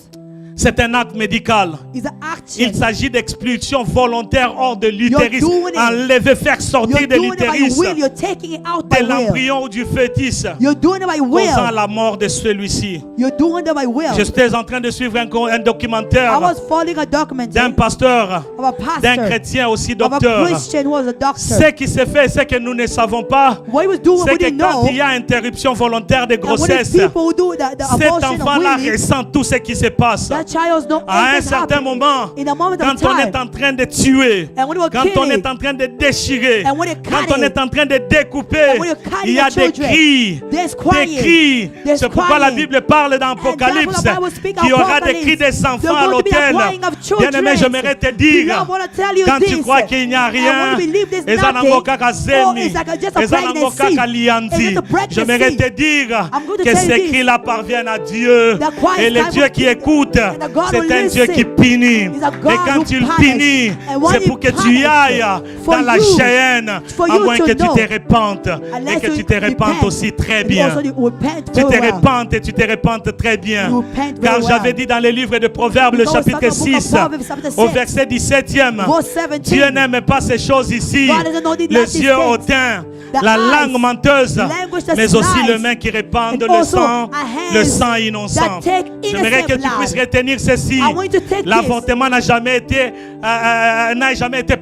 c'est un acte médical. is an action. Il s'agit d'expulsion volontaire hors de l'utérus. You're doing it. Enlever, faire sortir You're de doing it by l'utérus, will. You're taking it out de by will. l'embryon ou du fœtus, You're doing it by will. causant la mort de celui-ci. You're doing it by will. J'étais en train de suivre un I documentaire was following a documentary d'un pasteur, of a d'un pastor, chrétien aussi of a docteur. Christian who was a doctor. Ce qui s'est fait, ce que nous ne savons pas, What he was doing, c'est we que didn't quand know. il y a interruption volontaire de And when grossesse, the people who do the cet abortion of enfant-là willing, ressent tout ce qui se passe. that child knows À un everything certain happening. moment, In a moment quand of on time, est en train de tuer, and when we're quand on killing, est en train de déchirer, and when you're quand on cutting, est en train de découper, and when you're cutting il y a the des children, cris, there's des crying, cris. there's C'est pourquoi la crying. Bible parle dans Apocalypse And that's what the Bible speaks qu'il y aura Apocalypse. des cris des enfants There's à going to be a l'autel. crying of children. Bien-aimé, j'aimerais te dire, Beloved, I wanna tell you quand tu this. crois qu'il n'y a I rien, want to believe there's eza nango nothing. kaka Oh, zemi, it's like just a eza nango pregnancy. kaka It's lianzi. just a pregnancy. J'aimerais te dire I'm going to que tell you ces this. cris-là parviennent à Dieu. The quiet Et le time Dieu of qui peace. écoute, And the God c'est who un Dieu listens qui punit. is a a God Et quand who tu le punishes. punis, And when c'est He pour que tu punishes ailles for dans la you, géhenne, for à you moins to que tu know. te repentes. Et Unless que you tu te repentes repent, aussi très and bien. also you repent Tu very te well. repentes et tu te repentes très bien. You repent very Car well. j'avais dit dans le livre de Proverbes, le Because chapitre it's like the book of 6, Proverbs, chapter au 6, verset 17e, verse 17. Dieu n'aime pas ces choses ici, God doesn't know these les nasty yeux things. hautains, The la eyes, langue menteuse, language that mais aussi lies, le main qui répand and le also sang, a le hands sang innocent. that take J'aimerais que innocent tu puisses blood. retenir ceci. I want you to take L'avortement n'a jamais été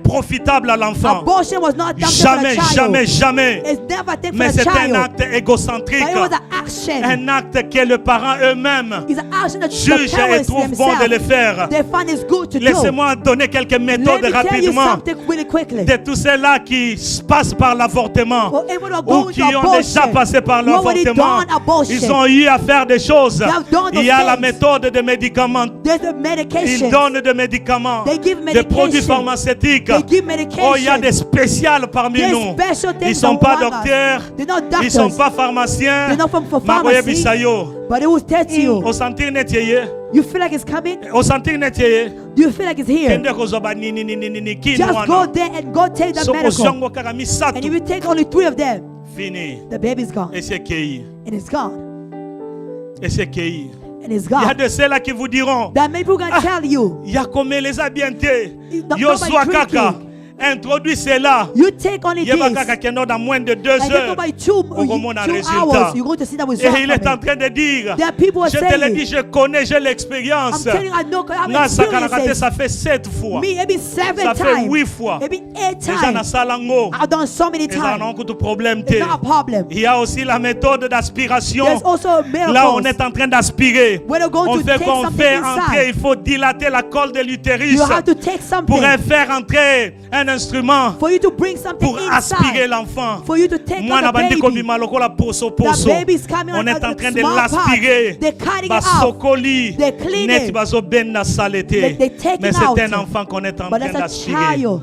profitable à l'enfant. Abortion was not done for Jamais, the child. jamais, jamais. It's never a thing for Mais the c'est un child. acte égocentrique, But it was an action. un acte que les parents eux-mêmes It's an action that the jugent et parents trouvent bon de le themselves, faire. they find it's good to do. Laissez-moi donner quelques méthodes Let me tell you rapidement something really quickly. de tous ceux-là qui passent par l'avortement For able to ou go qui into ont déjà abortion, passé par who already l'avortement. done abortion. Ils ont eu à faire des choses. They have done Il y those a la things. méthode de médicaments. There's the Ils medication. donnent des médicaments, They give des produits medication. pharmaceutiques. They give medication. Oh, il y a des spéciales parmi There's nous. special things Ils ne sont that pas want us. docteurs, They're not ils ne sont doctors. pas pharmaciens. They're not from for Magoye pharmacy. bisayo. But it will test you. Au sentir netieye, You feel like it's coming? au sentir netieye. Do you feel like it's here? Kende kozoba ni Just go there and go take the Soko medical. zongo kaka And misatu. if you take only 3 of them, Fini. the baby's gone. Et c'est kei. And it's gone. Et c'est kei. And it's Il y a gone. de ceux-là qui vous diront, That many people can tell you. il y a comme les habientés. Nobody Yosua kaka. drinking. Introduis cela. You take only this. Yeba kaka kendo dans moins de 2 And then heures. by 2 Okomona résultat. hours, you're going to see that Et result il est en coming. train de dire, There are people who are je te l'ai saying, dit, je connais, j'ai I'm l'expérience. telling you, I know, 'cause I Nga have sakanakate, experiences. ça fait 7 fois. Me, maybe 7 Ça fait times. 8 fois. Maybe 8 Déjà na times. salango. I've done so many Et ça n'a times. aucun problème. It's not a problem. Il y a aussi la méthode d'aspiration. There's also Là, on miracles. est en train d'aspirer. When you're going On to fait take qu'on something fait entrer, inside, il faut dilater la colle de l'utérus you have to take pour something faire entrer un instrument for you to bring something pour aspirer inside. l'enfant. For you to take Moi, out na the bandi baby. kobima lokola poso poso. The baby's coming On out est en of train the de small l'aspirer. part. They're cutting it out. Basokoli. They're cleaning. Net baso ben na saleté. They take Mais it c'est out. un enfant qu'on est en But train that's a d'aspirer. child.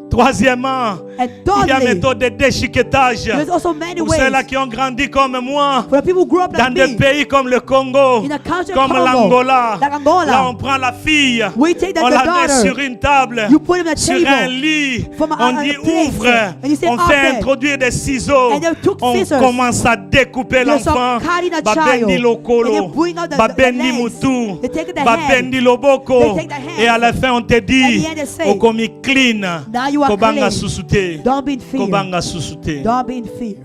Troisièmement, And il y a une thirdly, méthode de déchiquetage. there's also many Pour ways. ceux-là qui ont grandi comme moi, For the people who grew up dans like des me, pays comme le Congo, in a country comme Congo, l'Angola, like Angola, là on prend la fille, we take on the la met daughter, sur une table, you put him at sur table, un lit, from a- on a dit place, ouvre, and you say on fait open. introduire des ciseaux, And they took on scissors. commence à découper They start l'enfant, cutting the babendi child. lokolo, And they bring out the babendi legs. mutu, They take the babendi hand. loboko, They take the hand. et à la fin on te dit, At the end they say, okomi clean, now you are kobanga clean. susute, Don't be in fear. kobanga susute, Don't be in fear.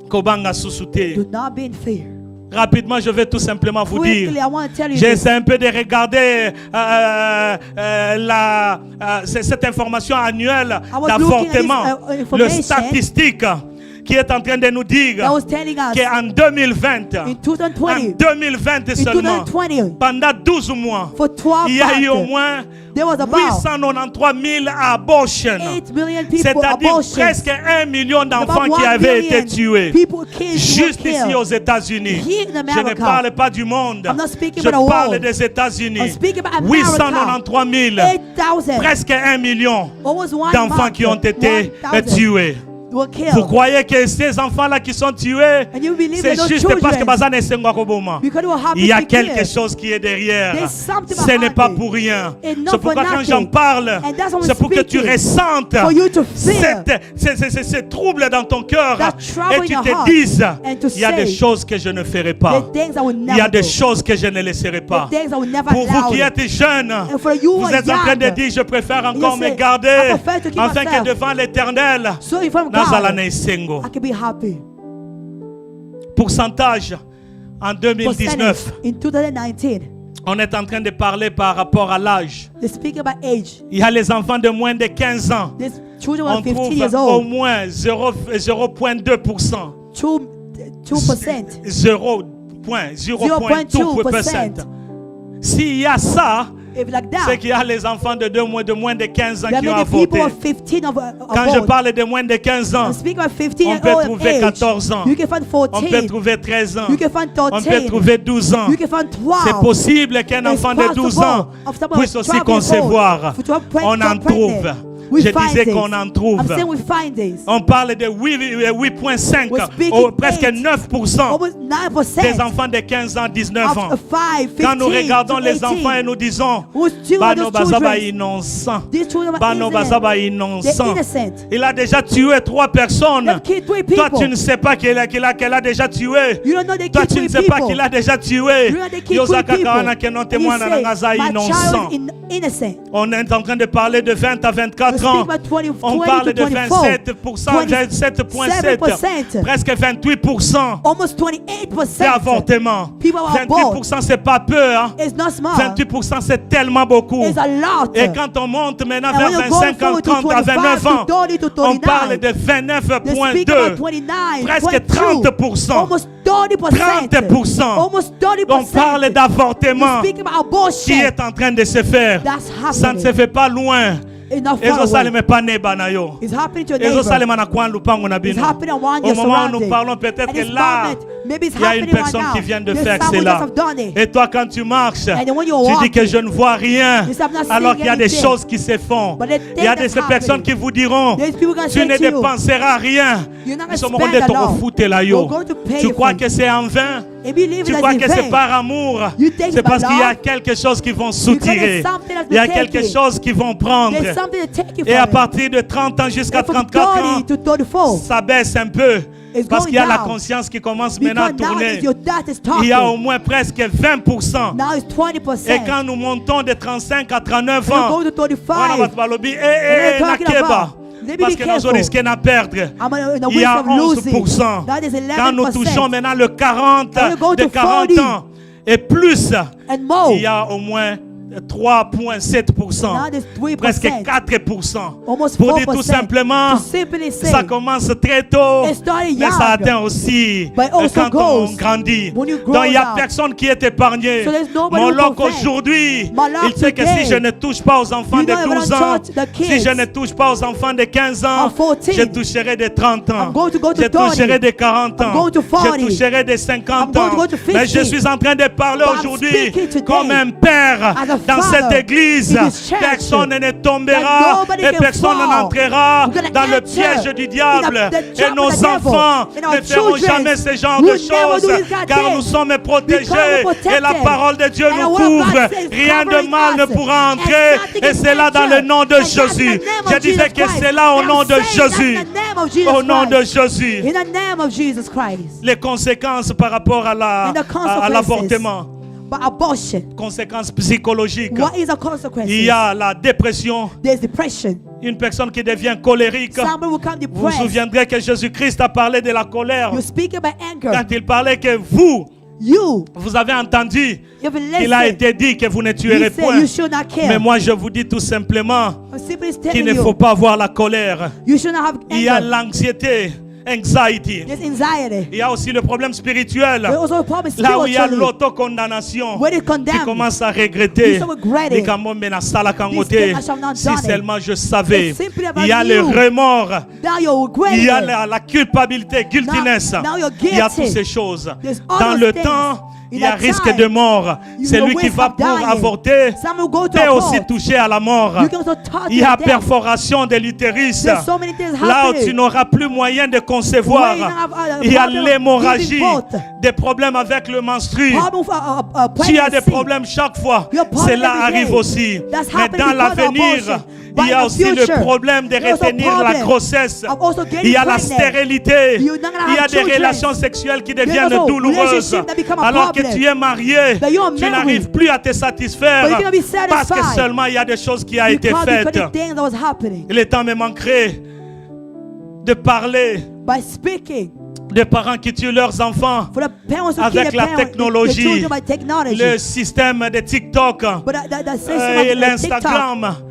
kobanga susute. Do not be in fear. Rapidement, je vais tout simplement vous dire. Quickly, I want to tell you this. J'essaie un peu de regarder cette information annuelle I was looking at this, d'avortement, le information statistique qui est en train de nous dire That was telling us qu'en 2020, in en 2020, 2020 seulement, 2020, pendant 12 mois, for 12 il y a eu au months, moins there was about 893 000 abortions. 8 million people C'est-à-dire abortions. presque 1 million d'enfants About qui 1 avaient été billion tués. people, kids who were Juste ici killed. aux États-Unis. Here in Je ne America. parle pas du monde. I'm not speaking Je about the parle world. des États-Unis. I'm speaking about America. 893 000, 8,000. presque 1 million Almost 1 d'enfants month, qui ont été 1,000 tués. were killed. Vous croyez que ces enfants-là qui sont tués, And you believe c'est that those juste parce que children, Bazan est Sengwa Koboma. because they were happy Il y a to be quelque killed. chose qui est derrière. There's something Ce n'est behind pas it. pour rien. It's not C'est pourquoi for quand nothing. j'en parle, And that's why I'm c'est pour que tu speaking. ressentes For you to feel ces troubles dans ton cœur that trouble et in tu your te heart. dises, And to il y a des say choses que je ne ferai pas. the things I will Il never y a des do. choses que je ne laisserai pas. The things I will never Pour vous allow qui it. êtes jeunes, And for you who vous are êtes en train de young, dire, je préfère encore say, me garder I prefer to keep afin que myself. devant l'Éternel, So if I'm nazala God, na esengo. I can be happy. Pourcentage en 2019, Percentage in 2019, on est en train de parler par rapport à l'âge. they speak about age. Il y a les enfants de moins de 15 ans. These children On are 15 trouve years au old. moins 0,2%. 2%. 0,2%. S'il y a ça, If like c'est that, qu'il y a les enfants de moins de 15 ans there qui ont are many people avorté. of 15 of Quand je old. parle de moins de 15 ans, I'm speaking about 15 on years peut old of trouver age. 14 ans. You can find on peut 14. trouver 13 ans, You can find on peut 13. trouver 12 ans. You can find 12. C'est possible qu'un It's enfant de 12 ans possible of someone puisse aussi 12 years concevoir. old to On en become trouve. pregnant. We Je find disais this. qu'on en trouve. I'm saying we find this. On parle de 8,5, We're speaking presque 8, 9% Almost 9% des enfants de 15 ans, 19 ans. of 5, 15 Quand nous regardons to les 18, enfants et nous disons, whose children, Bano those Bazaba children, innocent. these children are Bano innocent. Bazaba They're innocent. innocent. Il a déjà tué 3 personnes. They've killed 3 Toi, people. tu ne sais pas qu'elle a déjà tué. You don't know they Toi, killed tu ne 3 sais pas people. qu'il a déjà tué. You know they killed Yosa 3 people. Kakana qui est notre And you témoin say, Nangaza my innocent. child is innocent. On est en train de parler de 20 à 24 You ans. speak about 20, On 20 parle to de 24, 27%, 27,7%, 27%, presque 28% almost 28% d'avortement. people are born. 28%, c'est pas peu, hein? It's not small. 28%, c'est tellement beaucoup. It's a lot. Et quand on monte maintenant And vers when you go 25 ans, forward to 30 à 29 ans, 25 to 30 to on parle 39, de they speak 29,2%, about 29, presque 22, 30%. almost 30%, 30%. almost 30%. On parle You d'avortement speak about qui abortion. est en train de se faire. That's Ça ne se happening. fait pas loin. It's not Et far ça away. ne pas neba na yo. It's happening to your Et neighbor. ça na kwa lupango na It's bino. happening around Au your moment où nous surrounding. parlons, peut-être At que this là, moment, maybe it's il y a une happening right personne now. qui vient de There's faire someone cela. that have done it. Et toi, quand tu marches, And then when you're tu dis walking, que je ne vois rien, you say, "I'm not seeing alors qu'il y a des anything." choses qui se font. But the Il y a thing des that's personnes happening, qui vous diront, there's people gonna tu say ne to you, dépenseras rien. "You're not Ils sont gonna morts de spend te alone. refouter là, You're yo. going to pay Tu your crois thing. que c'est en vain? If you leave Tu it crois as que in c'est vain, par amour? You take C'est it by parce qu'il y a love. quelque chose qui vont Because soutirer. there's something that's Il y a been quelque taken. chose qu'ils vont prendre. There's something to take you Et à from it. partir de 30 ans jusqu'à And from 34 ans, 30 to 34, ça baisse un peu. It's Parce qu'il y a going la down. conscience qui commence maintenant à because now tourner. it's your dad is Il y a au talking. moins presque 20%. Now it's 20%. Et quand nous montons de 35 à 39 And you ans, go to 35. on va te balobi, they're talking nakeba. about, they be Parce que nous careful. risquons à perdre. I'm in a Il y a risk of losing. 11%. That is Quand nous 11%. touchons maintenant le 40, When you go de to 40 40 ans et plus, And more. il y a au moins 3,7%. Now there's 3%. Presque 4%. Almost Pour dire 4%. tout simplement, To simply say, ça commence très tôt, It started mais ça young, atteint aussi but also quand on goes grandit. when you grow Donc il n'y a up. personne qui est épargné. So there's nobody Mon who loc prevents. aujourd'hui, My lock il sait que today, si je ne touche pas aux enfants you de know, if I 12 don't ans, touch the kids, si je ne touche pas aux enfants de 15 ans, of 14, je toucherai des 30 ans. I'm going to go to Je 30. toucherai des 40 ans. I'm going to 40. Je toucherai des 50 I'm ans. going to go to 50. Mais je suis en train de parler But I'm aujourd'hui speaking today comme un père as a dans father cette église. in this church. Personne ne That tombera nobody et can personne fall. n'entrera We're gonna dans le enter piège du diable. in the Et trap nos of the devil. enfants And our ne feront children jamais ce genre will de never choses do this kind of car thing. nous sommes protégés Because we're protected. et la parole de Dieu And nous the word of God couvre. says, Rien de covering mal ne us. pourra And entrer nothing et is c'est là dans le mentioned. nom de And that's Jésus. the name of Je disais Jesus que Christ. c'est là au And nom I'm de saying that's Jésus. in the name of Jesus Au nom de Christ. Jésus. In the name of Jesus Christ. Les conséquences par rapport à And the à consequences. l'avortement, But abortion, conséquences psychologiques. what is the consequences? Il y a la dépression, There's depression. une personne qui devient colérique. Somebody will come Vous vous depressed. souviendrez que Jésus-Christ a parlé de la colère You speak about anger. quand il parlait que vous avez entendu you've qu'il a listened. été dit que vous ne He tuerez said point. you should not kill. Mais moi je vous dis tout simplement I'm simply qu'il telling ne faut you, pas avoir la colère. you should not have Il y a anger. l'anxiété, anxiety. There's anxiety. Il y a aussi le problème spirituel. There's also a problem Là où il y a spiritually. l'autocondamnation, When you tu condemn, commences à regretter. you start regretting. Likamombe na sala kangote. This thing I shall not Si done it. seulement je savais. It's simply about Il y a le you. remords. now you're Il y a regretting. la culpabilité, guiltiness. Now you're Il y a guilty. toutes ces choses. There's all Dans those le things. temps, In il y a that risque time, de mort. you Celui will qui risk va of pour dying. avorter Some will go to peut aussi abort. toucher à la mort. You can also touch Il y a your death. perforation de l'utérus. There's so many things Là où happening. tu n'auras plus moyen de concevoir. Where you don't have, Il y a problem l'hémorragie, giving birth. des problèmes avec le menstru. Problem for, Tu as des pregnancy. problèmes chaque fois. Your problem Cela every arrive day. aussi. That's Mais happening dans because of l'avenir, abortion. il y But a in the aussi le future, problème de there's a retenir la problem grossesse. of also getting Il y a la pregnant. stérilité. You're not gonna Il y a have des children. relations sexuelles qui There's deviennent also douloureuses. relationships that become a Alors que problem. tu es marié, That you are tu married. n'arrives plus à te satisfaire But you cannot be satisfied. parce que seulement il y a des choses qui ont été Because faites. of the things that was happening. Le temps me manquerait de parler By speaking des parents qui tuent leurs enfants for the parents who avec kill la their parents, the technologie, children by technology. le système de TikTok, But that system et of l'Instagram, TikTok,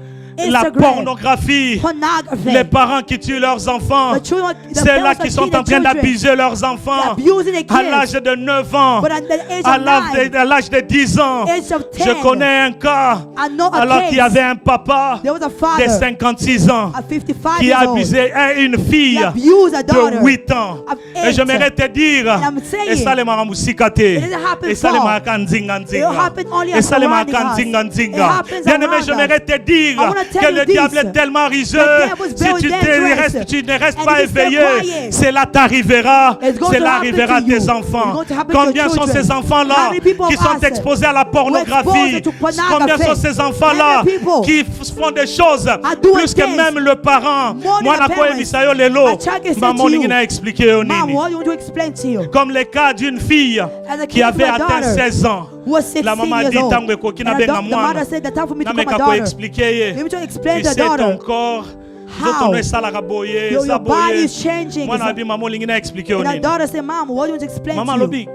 la Instagram, pornographie, pornography. les parents qui tuent leurs enfants, The children, the ceux-là parents qui that sont kill en their train children. d'abuser leurs They're enfants abusing the à kids. l'âge de 9 ans, But at the age à of 9, l'âge de 10 ans. age of 10, Je connais un cas I know a alors case. qu'il y avait un papa There was a de father 56 ans at 55 qui a years old. abusé une He fille abused a daughter de 8 ans. of Et 8. j'aimerais te dire, And I'm saying, et ça les maramusikate, it doesn't happen et ça les for. marakanzinga It will happen only et ça les surrounding us. marakanzinga It happens Bien aimé, around j'aimerais us. te dire, I wanna tell que you le this. diable est tellement ruseux. The devil is Si very dangerous. tu ne restes And pas if you stay éveillé, quiet, c'est là t'arrivera. it's going C'est to là happen arrivera à to you. tes enfants. It's going to happen to Combien your sont children? ces enfants-là How many people qui of sont us exposés à la pornographie? exposed to pornography? Combien sont ces enfants-là How many people qui font des choses doing plus que things même le parent? more than Moi, the na parents. koye bisayo lelo. A child can say Maman to you, lingina expliqué au Mom, nini. what do you want to explain to you? Comme le cas d'une fille As a qui case avait of a atteint daughter 16 ans. who was 16 La maman years dit old. tango ekoki na And benga the mwana. mother said the time for me to Na become a meka ko daughter. expliquer ye. Let me to explain Tu to the sais ton daughter. corps. How? Zotono esalaka boye, Your eza body boye. is changing. Moi na bi maman lingina expliquer au And the nini. daughter said, Mom, what do you want to explain Maman to you? lobi,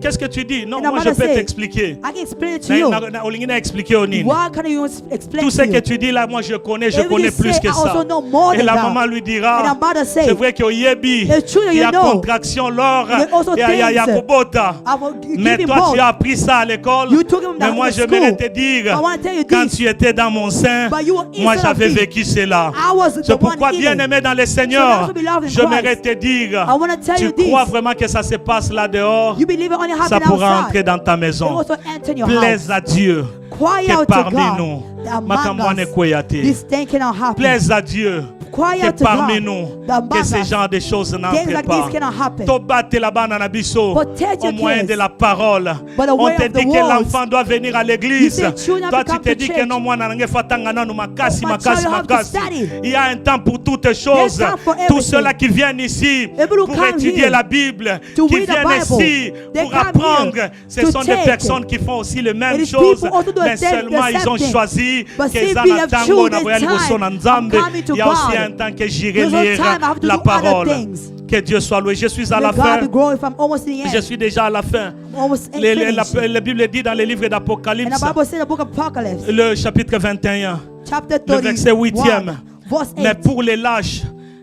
qu'est-ce que tu dis? Non, And the moi je mother peux said, t'expliquer. I can explain it to you. Olingina expliquer au nini. What can you explain Tout to ce que you? tu dis là, moi je connais Everything you plus say, que I ça. also know more Et than la that. maman lui dira, And the mother c'est said, vrai qu'il y a it's true that il y a you know. contraction lors, They also il y a thinks, kobota. I will Mais give him toi both. tu as appris ça à l'école. You took him Mais down moi to j'aimerais school. te dire, I want to tell you quand this. tu étais dans mon sein, But you were moi inside of j'avais me. vécu cela. I was the C'est one pourquoi, in bien it. aimé dans le So Seigneur, that's what we love in j'aimerais Christ. te dire, I want to tell tu you this. crois vraiment que ça se passe là dehors, You believe it only ça happen pourra entrer outside. dans ta It maison. also enter in your Plaise house. à Dieu Cry que out to parmi God. nous, Among Makamwane us, Koyate, this thing cannot happen. plaise à Dieu Cry que out to parmi God. nous, Among que ce us, genre de choses things n'entrent like pas. this cannot happen. Tobate la banane biso Protect au your moyen kids. de la parole. By the On way te of the dit que words. l'enfant doit venir à l'église. You say children Toi have to tu come te to dis que church. non, moi nange fatanga nanu makasi My makasi child have to makasi. study. Il y a un temps pour toutes choses. There's time for Tous everything. ceux-là qui viennent ici People who pour come étudier here la Bible, to qui read the viennent Bible, ici they pour come apprendre, here ce to sont des take personnes qui font aussi les mêmes It is choses, people also do mais the same- seulement the ils same ont thing. choisi But que simply ça they na have tango chosen na voyage liboso na time. Nzambe. I'm coming to Il y a aussi God. un temps que j'irai There's no lire time I have to la do other parole. things. Que Dieu soit loué. Je suis à May la God fin. be glorified. I'm almost in the end. Je suis déjà à la fin. I'm almost La Bible dit dans les livres And d'Apocalypse, the Bible says in the book of Apocalypse, le chapitre 21, chapter le verset 8e. 31, verse 8. Mais pour les lâches,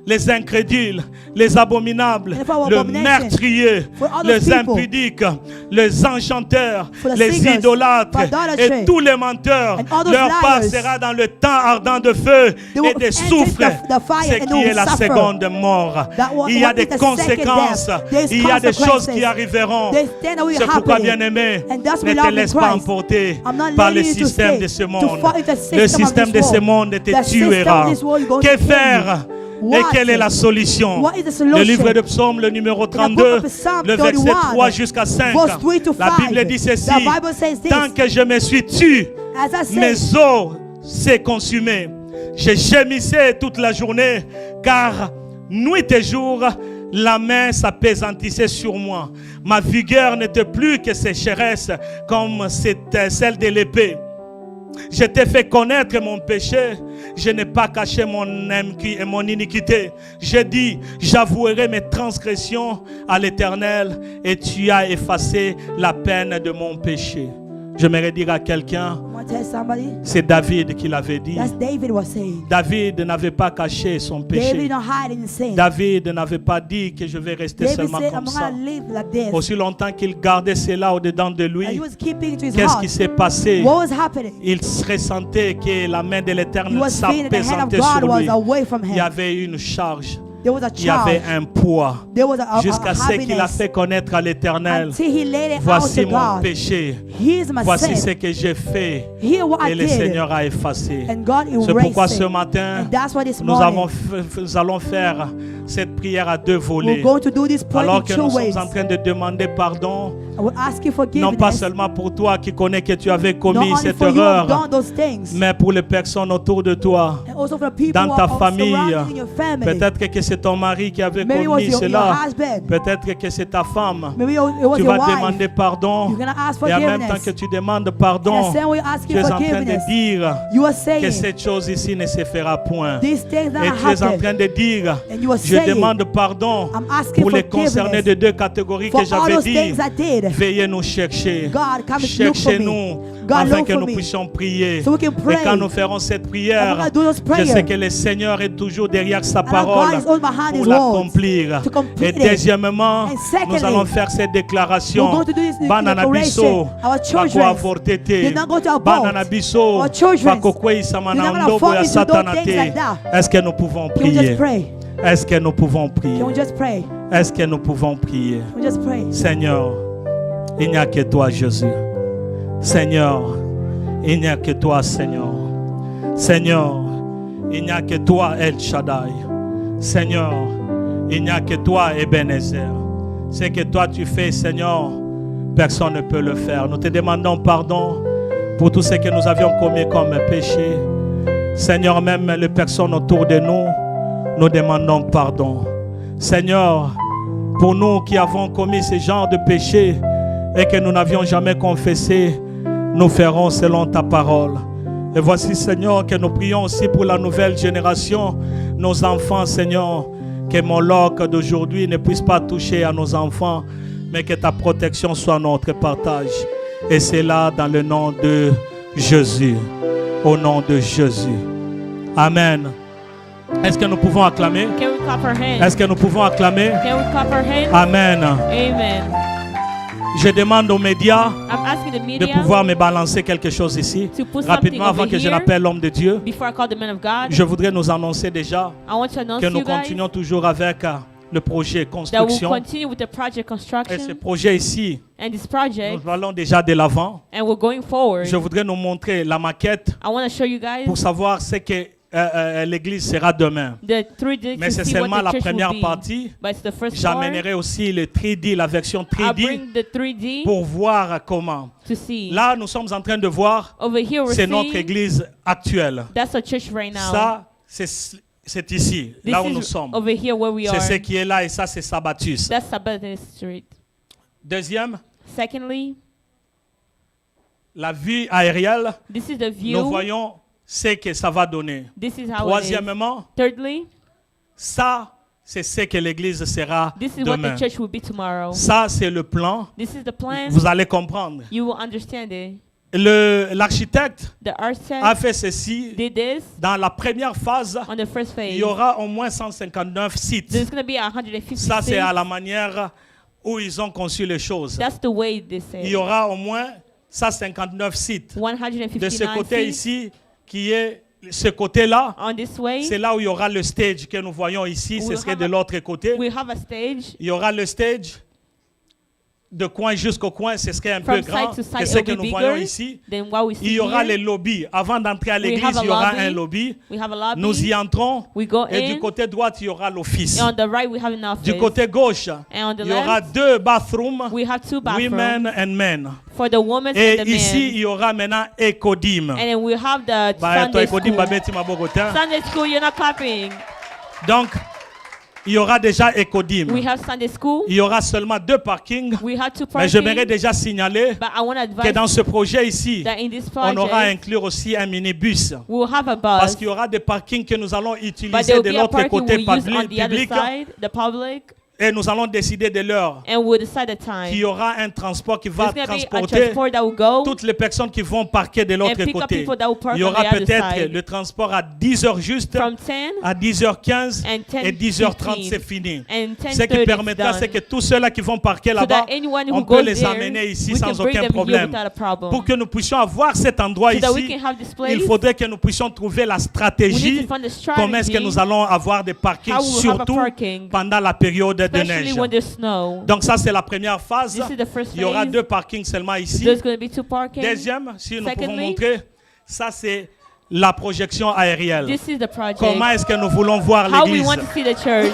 les incrédules, les abominables, And for le abomination, meurtrier, for other les people, impudiques, les enchanteurs, for the les singers, idolâtres for idolatry, et tous les menteurs, and all those leur part liars, sera dans le temps ardent de feu they et will de enter soufre, the fire ce and qui will est la suffer. seconde mort. Il y a What des is the second conséquences, death? There's il y a des choses consequences. qui arriveront. There's things that will C'est pourquoi, happen. bien-aimé, And that's ne what te love in laisse pas Christ. emporter I'm not par le letting you to système stay, de ce to monde. fight the system Le of système this de ce world. monde te The system tuera. of this world is going Que to kill faire? you. Et What? quelle est la solution? What is the solution? Le livre de Psaume, le numéro In the 32, book of Psalm le verset 31, 3 jusqu'à 5. verse 3 to La 5. Bible dit ceci: The Bible says this. tant que je me suis tué, As I said, mes os s'est consumé. Je gémissais toute la journée, car nuit et jour, la main s'appesantissait sur moi. Ma vigueur n'était plus que sécheresse, comme c'était celle de l'épée. Je t'ai fait connaître mon péché. Je n'ai pas caché mon iniquité. J'ai dit, j'avouerai mes transgressions à l'Éternel, et tu as effacé la peine de mon péché. J'aimerais dire à quelqu'un, I want to tell somebody, c'est David qui l'avait dit. that's David was saying. David n'avait pas caché son péché. David don't hide in sin. David n'avait pas dit que je vais rester David seulement said, I'm comme not ça. going to live like this. Aussi longtemps qu'il gardait cela au-dedans de And he lui, was keeping it to his qu'est-ce heart. qui s'est passé? What was happening? Il ressentait que la main de He l'Éternel was feeling that the hand of s'apesantait God sur was lui. away from Il y him. avait une charge, There was a il y avait charge. un poids, There was a jusqu'à ce qu'il a happiness fait connaître à l'Éternel: until he laid it out voici to mon God. péché, Here's my voici ce sin. que j'ai fait, Here what I et le did. Seigneur a effacé. And God C'est pourquoi erased ce it. matin, And that's why this nous morning allons faire cette prière à deux we're volets. going to do this prayer in Alors que two nous ways. sommes en train de demander pardon, I will ask you non pas forgiveness. seulement pour toi qui connais que tu avais Not commis only cette for you have erreur, done those things, mais pour les personnes autour de toi, and also for the people dans who ta are famille. surrounding your family. Peut-être que c'est ton mari qui avait Maybe it was commis your cela. husband. Peut-être que c'est ta femme. Maybe it was Tu your vas wife. demander pardon. You're going to ask Et en même temps forgiveness. que tu demandes And pardon, the same way you're tu asking es en train forgiveness, de dire you are que saying cette chose ici ne se fera point. these things that Et tu es en happen. train de dire, And you are je saying, demande pardon I'm asking pour les concernés forgiveness de deux catégories for que all j'avais those dit. things I did. Veuillez nous chercher. God, come and look for Cherchez-nous me. God, afin look que for nous me. puissions prier. So we can Et pray. quand nous ferons cette And prière, we're gonna do those je prayers. sais que le Seigneur est toujours derrière sa And our parole God is all behind pour His l'accomplir. words to complete Et it. deuxièmement, And secondly, nous allons faire cette déclaration. we're going to do this Banana biso, declaration. Our children, bako avortete. they're not going to abort. Banana biso, Our children, bako kweyisa they're not mana gonna ndobo fall ya into those satana things te. like that. Est-ce que nous pouvons Can we just prier? pray? Est-ce que nous pouvons prier? Can we just pray? Est-ce que nous pouvons prier? Can we just pray? Seigneur, il n'y a que toi, Jésus. Seigneur, il n'y a que toi, Seigneur. Seigneur, Il n'y a que toi, El Shaddai. Seigneur, il n'y a que toi, Ebenezer. Ce que toi tu fais, Seigneur, personne ne peut le faire. Nous te demandons pardon pour tout ce que nous avions commis comme péché. Seigneur, même les personnes autour de nous, nous demandons pardon. Seigneur, pour nous qui avons commis ce genre de péché et que nous n'avions jamais confessé, nous ferons selon ta parole. Et voici, Seigneur, que nous prions aussi pour la nouvelle génération, nos enfants, Seigneur, que Moloch d'aujourd'hui ne puisse pas toucher à nos enfants, mais que ta protection soit notre partage. Et c'est là dans le nom de Jésus. Au nom de Jésus. Amen. Est-ce que nous pouvons acclamer? Can we clap our hands? Est-ce que nous pouvons acclamer? Can we clap our hands? Amen. Amen. Je demande aux médias I'm asking the de media pouvoir me balancer quelque chose ici. to put something Rapidement, avant over que je here n'appelle l'homme de Dieu, before I call the man of God. je voudrais nous annoncer déjà I want to announce que to nous you guys continuons toujours avec le projet that we'll construction. continue with the project Et ce construction projet ici, and this project, nous allons déjà de l'avant. and we're going forward. Je voudrais nous montrer la maquette I want to show you guys pour savoir ce que l'église sera demain. the 3D Mais to c'est see seulement what la the church will première be. partie. But it's the first part. J'amènerai aussi le 3D, la version I'll 3D, bring the 3D pour voir comment. to see. Là, nous sommes en train de voir, Over here we're c'est notre seeing église actuelle. that's our church right now. Ça, c'est ici, This là où is nous sommes. over here where we C'est are. ce qui est là et ça, c'est Sabbatus. That's Sabbath Street. Deuxième, Secondly, la vue aérienne, this is the nous view. voyons ce que ça va donner. This is how it is. Troisièmement, Thirdly, ça, c'est ce que l'église sera this is what demain. the church will be tomorrow. Ça, c'est le plan. This is the plan. Vous allez comprendre. You will understand it. L'architecte The a architect fait ceci. did this Dans la première phase, on the first phase. il y aura au moins 159 sites. There's going to be 156. Ça, c'est à la manière où ils ont conçu les choses. That's the way they say. Il y aura au moins 159 sites. 159 De ce côté seats. ici, qui est ce côté-là, On this way, c'est là où il y aura le stage que nous voyons ici. Ce We'll serait have de a- l'autre côté. we have a stage. Il y aura le stage de coin jusqu'au coin. Ce serait un peu From grand side to side, que it ce will que be nous voyons bigger ici. than what we see Il y aura here. les lobbies. Avant d'entrer à l'église, have a il y aura lobby. un lobby. We have a lobby. Nous y entrons. We go Et du in. côté droit, il y aura l'office. And on the right, we have an office. Du côté gauche, And on the il y aura left, 2 bathrooms, we have 2 bathrooms women and men. for the women Et and the ici, men. il y aura maintenant Ecodim. And then we have the Bah, toi, Sunday Ecodim, school. bah, beti mabogotin. Sunday school, you're not clapping. Donc, il y aura déjà Ecodim. We have Sunday school. Il y aura seulement 2 parkings. We have 2 Mais parking. j'aimerais déjà signaler But I want to que advise dans ce projet ici, that in this on aura project, inclus aussi un minibus. we'll have a Parce bus. qu'il y aura des parkings que nous allons But there utiliser will de be a l'autre parking côté we'll use on the other public. side, the public, Et nous allons décider de l'heure and we'll decide the time. qu'il y aura un transport qui va There's going to be a transporter transport that will go toutes les personnes qui vont parquer de l'autre pick up côté. people that will park Il y on aura the other peut-être side. le transport à 10h juste, from 10 à 10h15 and 10, et 10h30 15. c'est fini. and Ce qui 10:30 permettra, it's c'est que done. tous ceux-là qui vont parquer So là-bas, that anyone who on peut goes les there, amener ici we can sans bring aucun them here problème. without a problem. Pour que nous puissions avoir cet endroit So that we ici, can have this place, il faudrait que nous puissions trouver la we need stratégie. to find the Comment est-ce que strategy nous allons avoir des parkings, how we will have a surtout parking, pendant la période de especially neige. when there's snow. Donc ça, c'est la première phase. This is the first Il y aura phase. 2 parkings seulement ici. There's going to be 2 parking. Deuxième, si nous pouvons Secondly, montrer, ça c'est la projection aérienne. This is the project. Comment est-ce que nous voulons voir How we l'église? want to see the church.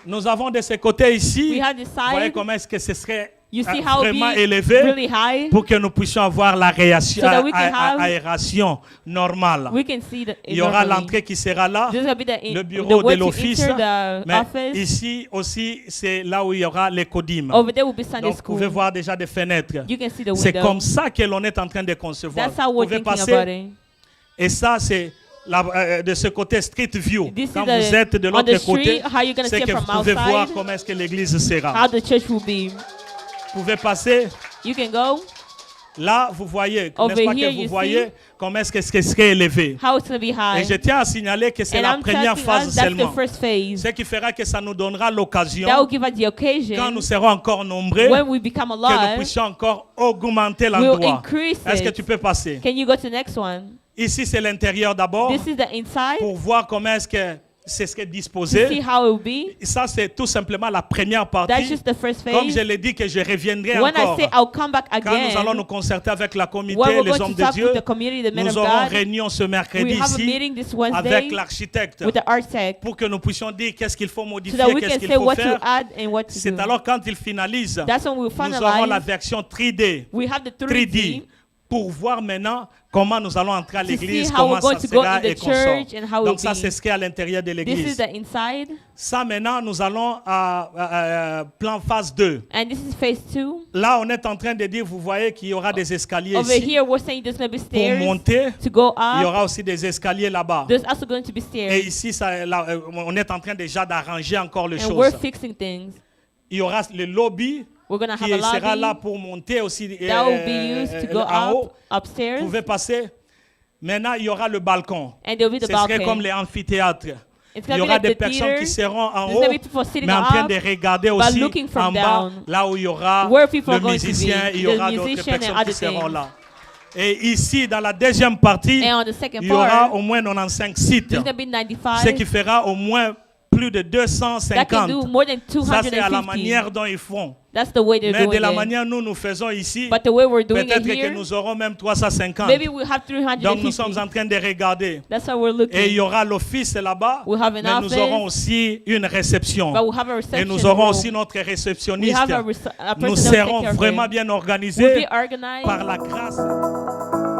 Nous avons de ce côté ici, We have this vous voyez side. comment est-ce que ce serait You see how it vraiment be élevé really high. pour que nous puissions avoir la So that we can have- aération normale. We can see the. Il y aura normally. l'entrée qui sera là, This will be the, le the bureau way de to l'office, enter the mais office. ici aussi c'est là où il y aura les codymes. Over there will be Sunday Donc vous school. pouvez voir déjà des fenêtres. You can see the C'est window. comme ça que l'on est en train de concevoir. That's how Vous we're pouvez thinking passer. about it. Et ça, c'est de ce côté street view. This Quand is the- vous êtes de on the l'autre street, côté, how you're gonna c'est see it que vous from pouvez voir outside. comment est-ce que l'église sera. How the church will be. Vous pouvez passer. You can go. Là, vous voyez, Over n'est-ce pas here, que vous you voyez see? comment est-ce que ce serait élevé. How it's going to be Et high. je tiens à signaler que c'est And la I'm première telling phase us that's the seulement. first phase. Ce qui fera que ça nous donnera l'occasion, That will give us the quand occasion nous serons encore nombreux, when we become que nous alive. puissions encore augmenter We'll l'endroit. increase Est-ce que it. tu peux passer? Can you go to the next one? Ici, c'est l'intérieur d'abord, This is the inside. pour voir comment est-ce que c'est ce qui est to see disposé. how it will be. Et ça, c'est tout simplement la première That's partie. just the first Comme je phase. l'ai dit, que je reviendrai When I encore. say I'll come back Quand nous allons again, nous concerter avec la communauté, when we're les going hommes to de talk Dieu, with the community, the men of nous aurons God, réunion ce mercredi we have a ici meeting this avec Wednesday l'architecte with the architect pour que nous puissions dire qu'est-ce qu'il faut so modifier, that we qu'est-ce can qu'il say faut what to faire. add and what to C'est do. alors quand il finalise, That's when we'll nous aurons la finalize. version 3D, We have the 3D, 3D pour voir maintenant comment nous allons entrer à to l'église, see how comment we're going ça to go sera in et the qu'on sort. church and how it Donc will ça, c'est be. ce qui est à l'intérieur de This is l'église. the inside, Ça, maintenant, nous allons à plan phase 2. and this is phase 2. Là, on est en train de dire, vous voyez qu'il y aura des escaliers Over ici. here, we're saying there's going to be Pour stairs monter, to go il y up. aura aussi des escaliers là-bas. There's also going to be Et stairs, ici, on est en train déjà d'arranger encore les and we're choses. fixing things. Il y aura le lobby We're going to qui have a sera là lobby pour monter aussi that will be used to go en haut. up, upstairs, Vous pouvez passer. Maintenant, il y aura le balcon. and there'll be Ce the serait comme balcony. les amphithéâtres. It's Il y going to be aura like des the personnes theater. qui seront en There's haut, going to be people sitting mais en train up, de regarder but aussi looking from en bas, down, là où il y aura where people le are going to be, musicien, il y aura the d'autres musician and personnes qui other seront things. là. Et ici, dans la deuxième partie, And on the second il y aura part, au moins 95 sites, there's going to be ce qui 95 fera au moins plus de that can do 250. more than Ça, c'est à la 250. manière dont ils font. That's the way they're Mais de doing la it. manière dont nous faisons ici, But the way we're doing it peut-être que here, nous aurons même 350. maybe we'll have Donc nous sommes 350. en train de regarder. That's how we're Et il y looking. aura l'office là-bas, We'll have mais an nous aurons office, aussi une réception. but we'll have a Et reception nous aurons room. aussi notre We réceptionniste. have a person Nous that will take serons care of vraiment it. bien We'll organisés be organized par la grâce.